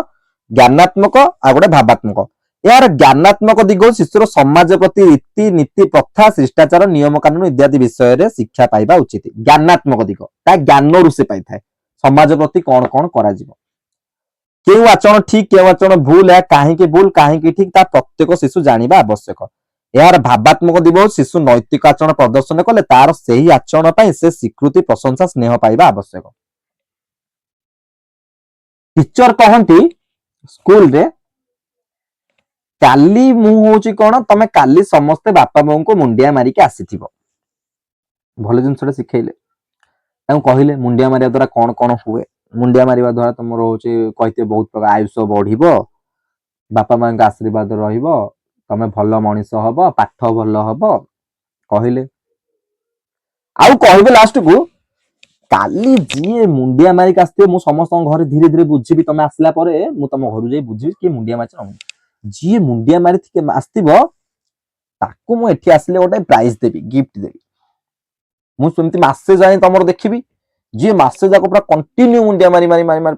ଜ୍ଞାନାତ୍ମକ ଆଉ ଗୋଟେ ଭାବାତ୍ମକ ଏହାର ଜ୍ଞାନାତ୍ମକ ଦିଗ ଶିଶୁର ସମାଜ ପ୍ରତି ରୀତି ନୀତି ପ୍ରଥା ଶିଷ୍ଟାଚାର ନିୟମ କାନୁନ ଇତ୍ୟାଦି ବିଷୟରେ ଶିକ୍ଷା ପାଇବା ଉଚିତ ଜ୍ଞାନାତ୍ମକ ଦିଗ ତା ଜ୍ଞାନରୁ ସେ ପାଇଥାଏ ସମାଜ ପ୍ରତି କଣ କଣ କରାଯିବ କେଉଁ ଆଚରଣ ଠିକ କେଉଁ ଆଚରଣ ଭୁଲ ଏହା କାହିଁକି ଭୁଲ କାହିଁକି ଠିକ ତା ପ୍ରତ୍ୟେକ ଶିଶୁ ଜାଣିବା ଆବଶ୍ୟକ ଏହାର ଭାବାତ୍ମକ ଦିଗ ଶିଶୁ ନୈତିକ ଆଚରଣ ପ୍ରଦର୍ଶନ କଲେ ତାର ସେହି ଆଚରଣ ପାଇଁ ସେ ସ୍ୱୀକୃତି ପ୍ରଶଂସା ସ୍ନେହ ପାଇବା ଆବଶ୍ୟକ ଟିଚର କହନ୍ତି ସ୍କୁଲରେ କାଲି ମୁଁ ହଉଛି କଣ ତମେ କାଲି ସମସ୍ତେ ବାପା ବୋଉଙ୍କୁ ମୁଣ୍ଡିଆ ମାରିକି ଆସିଥିବ ଭଲ ଜିନିଷଟା ଶିଖେଇଲେ ତାଙ୍କୁ କହିଲେ ମୁଣ୍ଡିଆ ମାରିବା ଦ୍ୱାରା କଣ କଣ ହୁଏ ମୁଣ୍ଡିଆ ମାରିବା ଦ୍ୱାରା ତମର ହଉଛି କହିଥିବେ ବହୁତ ପ୍ରକାର ଆୟୁଷ ବଢିବ ବାପା ମାଙ୍କ ଆଶୀର୍ବାଦ ରହିବ ତମେ ଭଲ ମଣିଷ ହବ ପାଠ ଭଲ ହବ କହିଲେ ଆଉ କହିବେ ଲାଷ୍ଟକୁ କାଲି ଯିଏ ମୁଣ୍ଡିଆ ମାରିକି ଆସିଥିବେ ମୁଁ ସମସ୍ତଙ୍କ ଘରେ ଧୀରେ ଧୀରେ ବୁଝିବି ତମେ ଆସିଲା ପରେ ମୁଁ ତମ ଘରୁ ଯାଇ ବୁଝିବି କିଏ ମୁଣ୍ଡିଆ ମାରିଛି ଯିଏ ମୁଣ୍ଡିଆ ମାରି ଆସିଥିବ ତାକୁ ମୁଁ ଏଠି ଆସିଲେ ଗୋଟେ ପ୍ରାଇଜ ଦେବି ଗିଫ୍ଟ ଦେବି ମୁଁ ସେମିତି ମାସେ ଯାଏ ତମର ଦେଖିବି ଯିଏ ମାସେ ଯାକ ପୁରା କଣ୍ଟିନ୍ୟୁ ମୁଣ୍ଡିଆ ମାରି ମାରି ମାରି ମାରି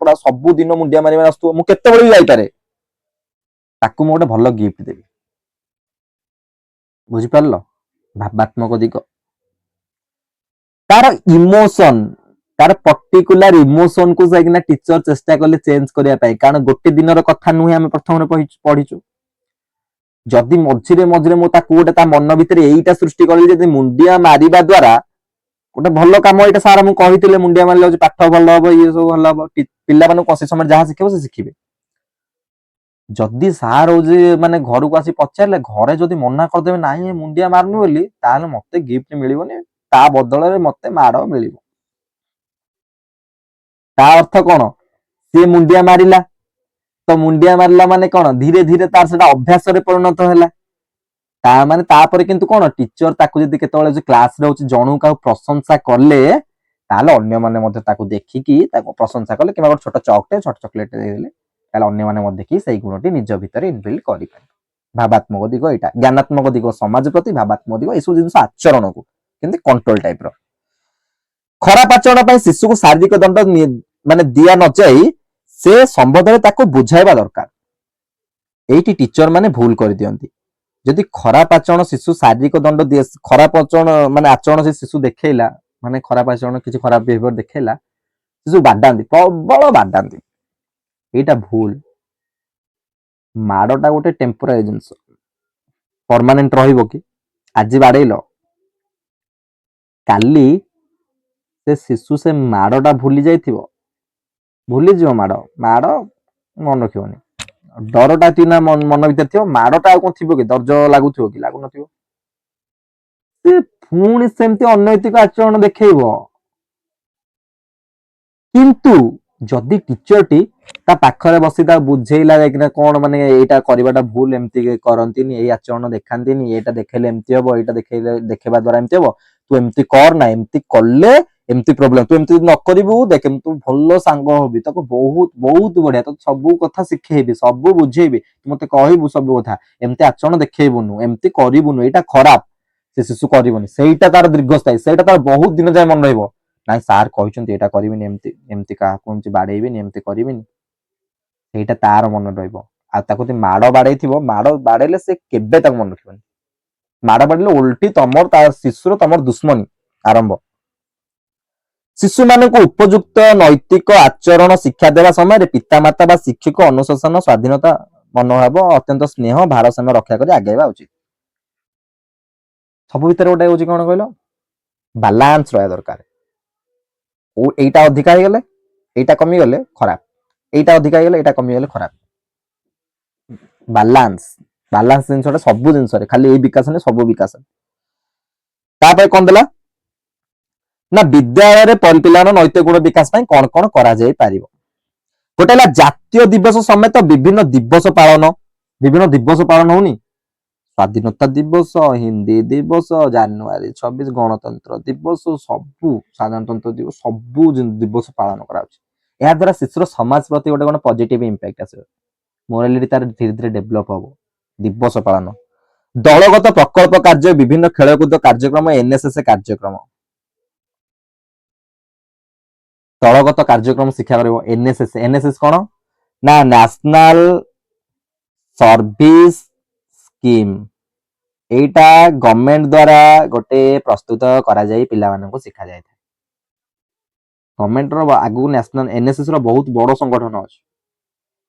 ପୁରା ସବୁଦିନ ମୁଣ୍ଡିଆ ମାରି ମାରି ଆସୁଥିବ ମୁଁ କେତେବେଳେ ବି ଯାଇପାରେ ତାକୁ ମୁଁ ଗୋଟେ ଭଲ ଗିଫ୍ଟ ଦେବି ବୁଝିପାରିଲ ଭାବାତ୍ମକ ଦିଗ ତାର ଇମୋସନ ତାର ପର୍ଟିକୁଲାର ଇମୋସନ କୁ ଯାଇକିନା ଟିଚର ଚେଷ୍ଟା କଲେ ଚେଞ୍ଜ କରିବା ପାଇଁ କାରଣ ଗୋଟେ ଦିନର କଥା ନୁହେଁ ଆମେ ପ୍ରଥମରେ ପଢିଛୁ ଯଦି ମଝିରେ ମଝିରେ ମୁଁ ତାକୁ ଗୋଟେ ତା ମନ ଭିତରେ ଏଇଟା ସୃଷ୍ଟି କଲି ଯଦି ମୁଣ୍ଡିଆ ମାରିବା ଦ୍ୱାରା ଗୋଟେ ଭଲ କାମ ଏଇଟା ସାର୍ ମୁଁ କହିଥିଲେ ମୁଣ୍ଡିଆ ମାରିଲେ ହଉଛି ପାଠ ଭଲ ହବ ଇଏ ସବୁ ଭଲ ହବ ପିଲାମାନଙ୍କୁ କଷି ସମୟରେ ଯାହା ଶିଖିବ ସେ ଶିଖିବେ ଯଦି ସାର୍ ହଉଛି ମାନେ ଘରକୁ ଆସି ପଚାରିଲେ ଘରେ ଯଦି ମନା କରିଦେବେ ନାହିଁ ମୁଣ୍ଡିଆ ମାରୁନି ବୋଲି ତାହେଲେ ମତେ ଗିଫ୍ଟ ମିଳିବନି ତା ବଦଳରେ ମତେ ମାଡ଼ ମିଳିବ ତା ଅର୍ଥ କଣ ସିଏ ମୁଣ୍ଡିଆ ମାରିଲା ତ ମୁଣ୍ଡିଆ ମାରିଲା ମାନେ କଣ ଧୀରେ ଧୀରେ ତାର ସେଟା ଅଭ୍ୟାସରେ ପରିଣତ ହେଲା ତା ମାନେ ତାପରେ କିନ୍ତୁ କଣ ଟିଚର ତାକୁ ଯଦି କେତେବେଳେ କ୍ଲାସରେ ହଉଛି ଜଣକୁ କାହାକୁ ପ୍ରଶଂସା କଲେ ତାହେଲେ ଅନ୍ୟମାନେ ମଧ୍ୟ ତାକୁ ଦେଖିକି ତାକୁ ପ୍ରଶଂସା କଲେ କିମ୍ବା ଗୋଟେ ଛୋଟ ଚକଟେ ଛୋଟ ଚକୋଲେଟ ଦେଇଦେଲେ ତାହେଲେ ଅନ୍ୟମାନେ ମଧ୍ୟ ଦେଖି ସେଇ ଗୁଣଟି ନିଜ ଭିତରେ ଇନବିଲ୍ଡ କରିପାରିବେ ଭାବାତ୍ମକ ଦିଗ ଏଇଟା ଜ୍ଞାନାତ୍ମକ ଦିଗ ସମାଜ ପ୍ରତି ଭାବାତ୍ମକ ଦିଗ ଏସବୁ ଜିନିଷ ଆଚରଣକୁ କିନ୍ତୁ କଣ୍ଟ୍ରୋଲ ଟାଇପର ଖରାପ ଆଚରଣ ପାଇଁ ଶିଶୁକୁ ଶାରୀରିକ ଦଣ୍ଡ ମାନେ ଦିଆ ନ ଯାଇ ସେ ସମ୍ବନ୍ଧରେ ତାକୁ ବୁଝାଇବା ଦରକାର ଏଇଠି ଟିଚର ମାନେ ଭୁଲ କରିଦିଅନ୍ତି ଯଦି ଖରାପ ଆଚରଣ ଶିଶୁ ଶାରୀରିକ ଦଣ୍ଡ ଦିଏ ଖରାପ ଆଚରଣ ମାନେ ଆଚରଣ ସେ ଶିଶୁ ଦେଖେଇଲା ମାନେ ଖରାପ ଆଚରଣ କିଛି ଖରାପ ବିହେଭିୟର ଦେଖେଇଲା ଶିଶୁ ବାଡାନ୍ତି ପ୍ରବଳ ବାଡାନ୍ତି ଏଇଟା ଭୁଲ ମାଡଟା ଗୋଟେ ଟେମ୍ପୋରାରୀ ଜିନିଷ ପରମାନେଣ୍ଟ ରହିବ କି ଆଜି ବାଡେଇଲ କାଲି ସେ ଶିଶୁ ସେ ମାଡଟା ଭୁଲି ଯାଇଥିବ ଭୁଲିଯିବ ମାଡ ମନେ ରଖିବନି ଡରଟା ନା ମନ ଭିତରେ ଥିବ ମାଡଟା ଆଉ କଣ ଥିବ କି ଦର୍ଜ ଲାଗୁଥିବ କି ଲାଗୁନଥିବ ସେ ପୁଣି ସେମିତି ଅନୈତିକ ଆଚରଣ ଦେଖେଇବ କିନ୍ତୁ जदि टीचर टी ता पाखरे बसी ता बुझेइला कि कौन माने एटा करबाटा भूल एमती करंतीनी ए आचरण देखांतीनी एटा देखेले एमती हबो एटा देखेले देखेबा द्वारा एमती हबो तू एमती कर ना एमती कले एमती प्रॉब्लम तू एमती न करिवु देख तू भलो सांग होबी ताको बहुत बहुत बढ़िया तो सब कथा शिखेबी सब बुझेबी तू मते कहइबु सब कथा एमती आचरण देखेबुनु एमती करिवुनु एटा खराब से शिशु करिवुनी सेटा तार दीर्घस्थायी सेटा तार बहुत दिन जाय मन रहइबो नाइ सार कहिसंती एटा करिविनी एमती एमती का कोनची बाडेइबिनी एमती करिविनी सेटा तार मन रहइबो आ ताको ती माडो बाडेइथिबो माडो बाडेले से केबे तक मन रखिबनी माडो बाडेले उल्टी तमर तार शिशुर तमर दुश्मनी आरंभ शिशु मानक उपयुक्त नैतिक आचरण शिक्षा देवा समय पितामाता बा शिक्षक अनुशासन स्वाधीनता मनोभाव अत्यंत स्नेह भारसाम्य रक्षा कर आगेवा उचित सब भितर गोटे हूँ कौन कहल बालांस रहा दरकार एटा अधिका हो गले एटा कमी गले खराब एटा अधिका हो गले एटा कमी गले खराब बालांस बालांस जिनस सब जिनस खाली ए विकास ने सब विकास तापर कौन देला ना विद्यालय पिलार नैतिक गुण विकास कौन कौन करा जाई पारिबो गोटे जातीय दिवस समेत विभिन्न दिवस पालन होनी स्वाधीनता दिवस हिंदी दिवस जनवरी 26 गणतंत्र दिवस सबू साधारणतंत्र दिवस सबू दिवस पालन करा द्वारा शिशुर समाज प्रति गोटे कौन पॉजिटिव इंपैक्ट आस मोरालिटी तार धीरे धीरे डेभलप हम दिवस पालन दलगत प्रकल्प कार्य विभिन्न खेलकूद कार्यक्रम एनएसएस कार्यक्रम दलगत कार्यक्रम शिक्षा कर एनएसएस एनएसएस कौन ना नेशनल सर्विस स्कीम एटा गवर्नमेंट द्वारा गोटे प्रस्तुत करा जाई पिला मानन शिखा जाय गवर्नमेंट रो आगु नेशनल एनएसएस रो बहुत बड़ संगठन अछि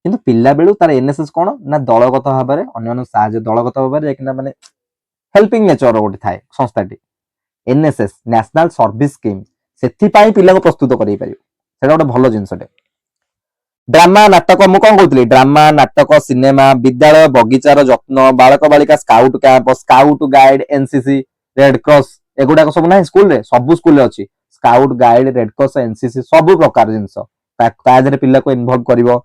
किंतु पिला बेलु तार एनएसएस कोन ना दलगत भाबरे अन्य साहाय्य दलगत भाबरे किना माने हेल्पिंग नेचर गोटे थाए संस्थाटी एनएसएस नेशनल सर्विस स्कीम सेथि पाई पिला को प्रस्तुत करै पारियो सेटा गोटे भलो जिंसटे ड्रामा नाटक मु कौन कहती ड्रामा नाटक सिनेमा विद्यालय बगीचार जत्न बालक बालिका scout camp scout guide NCC red cross एगुड़ा सब ना स्कूल रे सब स्कूल अच्छी scout guide red cross NCC सब प्रकार जिनस पिला को इनवॉल्व करिवो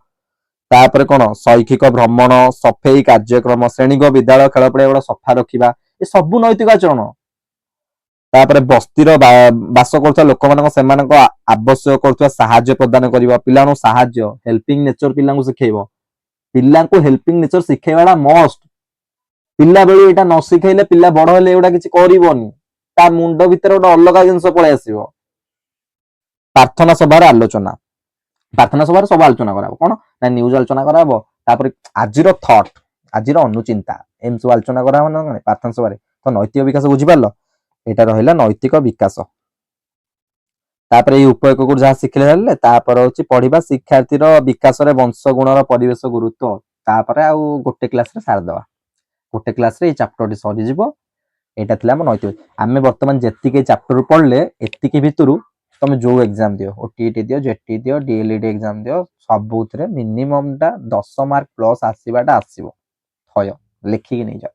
तापर कौन शैक्षिक भ्रमण सफेई कार्यक्रम श्रेणीक विद्यालय खेल पड़े सफा रखा ये सब नैतिक आचरण तापर बस्तीर बास कर लोक मान आवश्यक कर साहाय्य प्रदान कर पिला साहाय्य हेल्पिंग नेचर पिला शिखेब पिला हेल्पिंग नेचर शिखेवा मस्ट पिला बेलू यहाँ न शिखेले पिला बड़ हेले एगुड़ा किसी कर मुंड भितर गोटे अलग जिनस पलि आस प्रार्थना सभार आलोचना प्रार्थना सभार सब आलोचना करा कौन ना न्यूज आलोचना करा आज थट आज अनुचिंता एम सब आलोचना करा प्रार्थना सभार तो नैतिक विकास बुझीपार एटा रहिला नैतिक विकास तापर ये उपयोग को जहाँ शिखले तापर होची पढ़िबा शिक्षार्थीर विकास रे वंश गुणर परिवेश गुरुत्व तापर आउ गोटे क्लास रे सार दवा गोटे क्लास रे चैप्टर टी सरी जिवो एटा थिला हम नैतिक आमे वर्तमान जेतिके चैप्टर पढ़ले एतिके भितरु तुम जो एग्जाम दियो ओटीटी दियो जेटी दियो डीएलईडी एग्जाम दियो सबुथरे मिनिमम टा 10 मार्क प्लस आसीबाटा आसीबो थय लेखि नै जा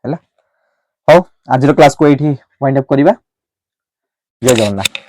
हैला हो आज क्लास को एठी वाइंड अप करिबा जय जगन्नाथ।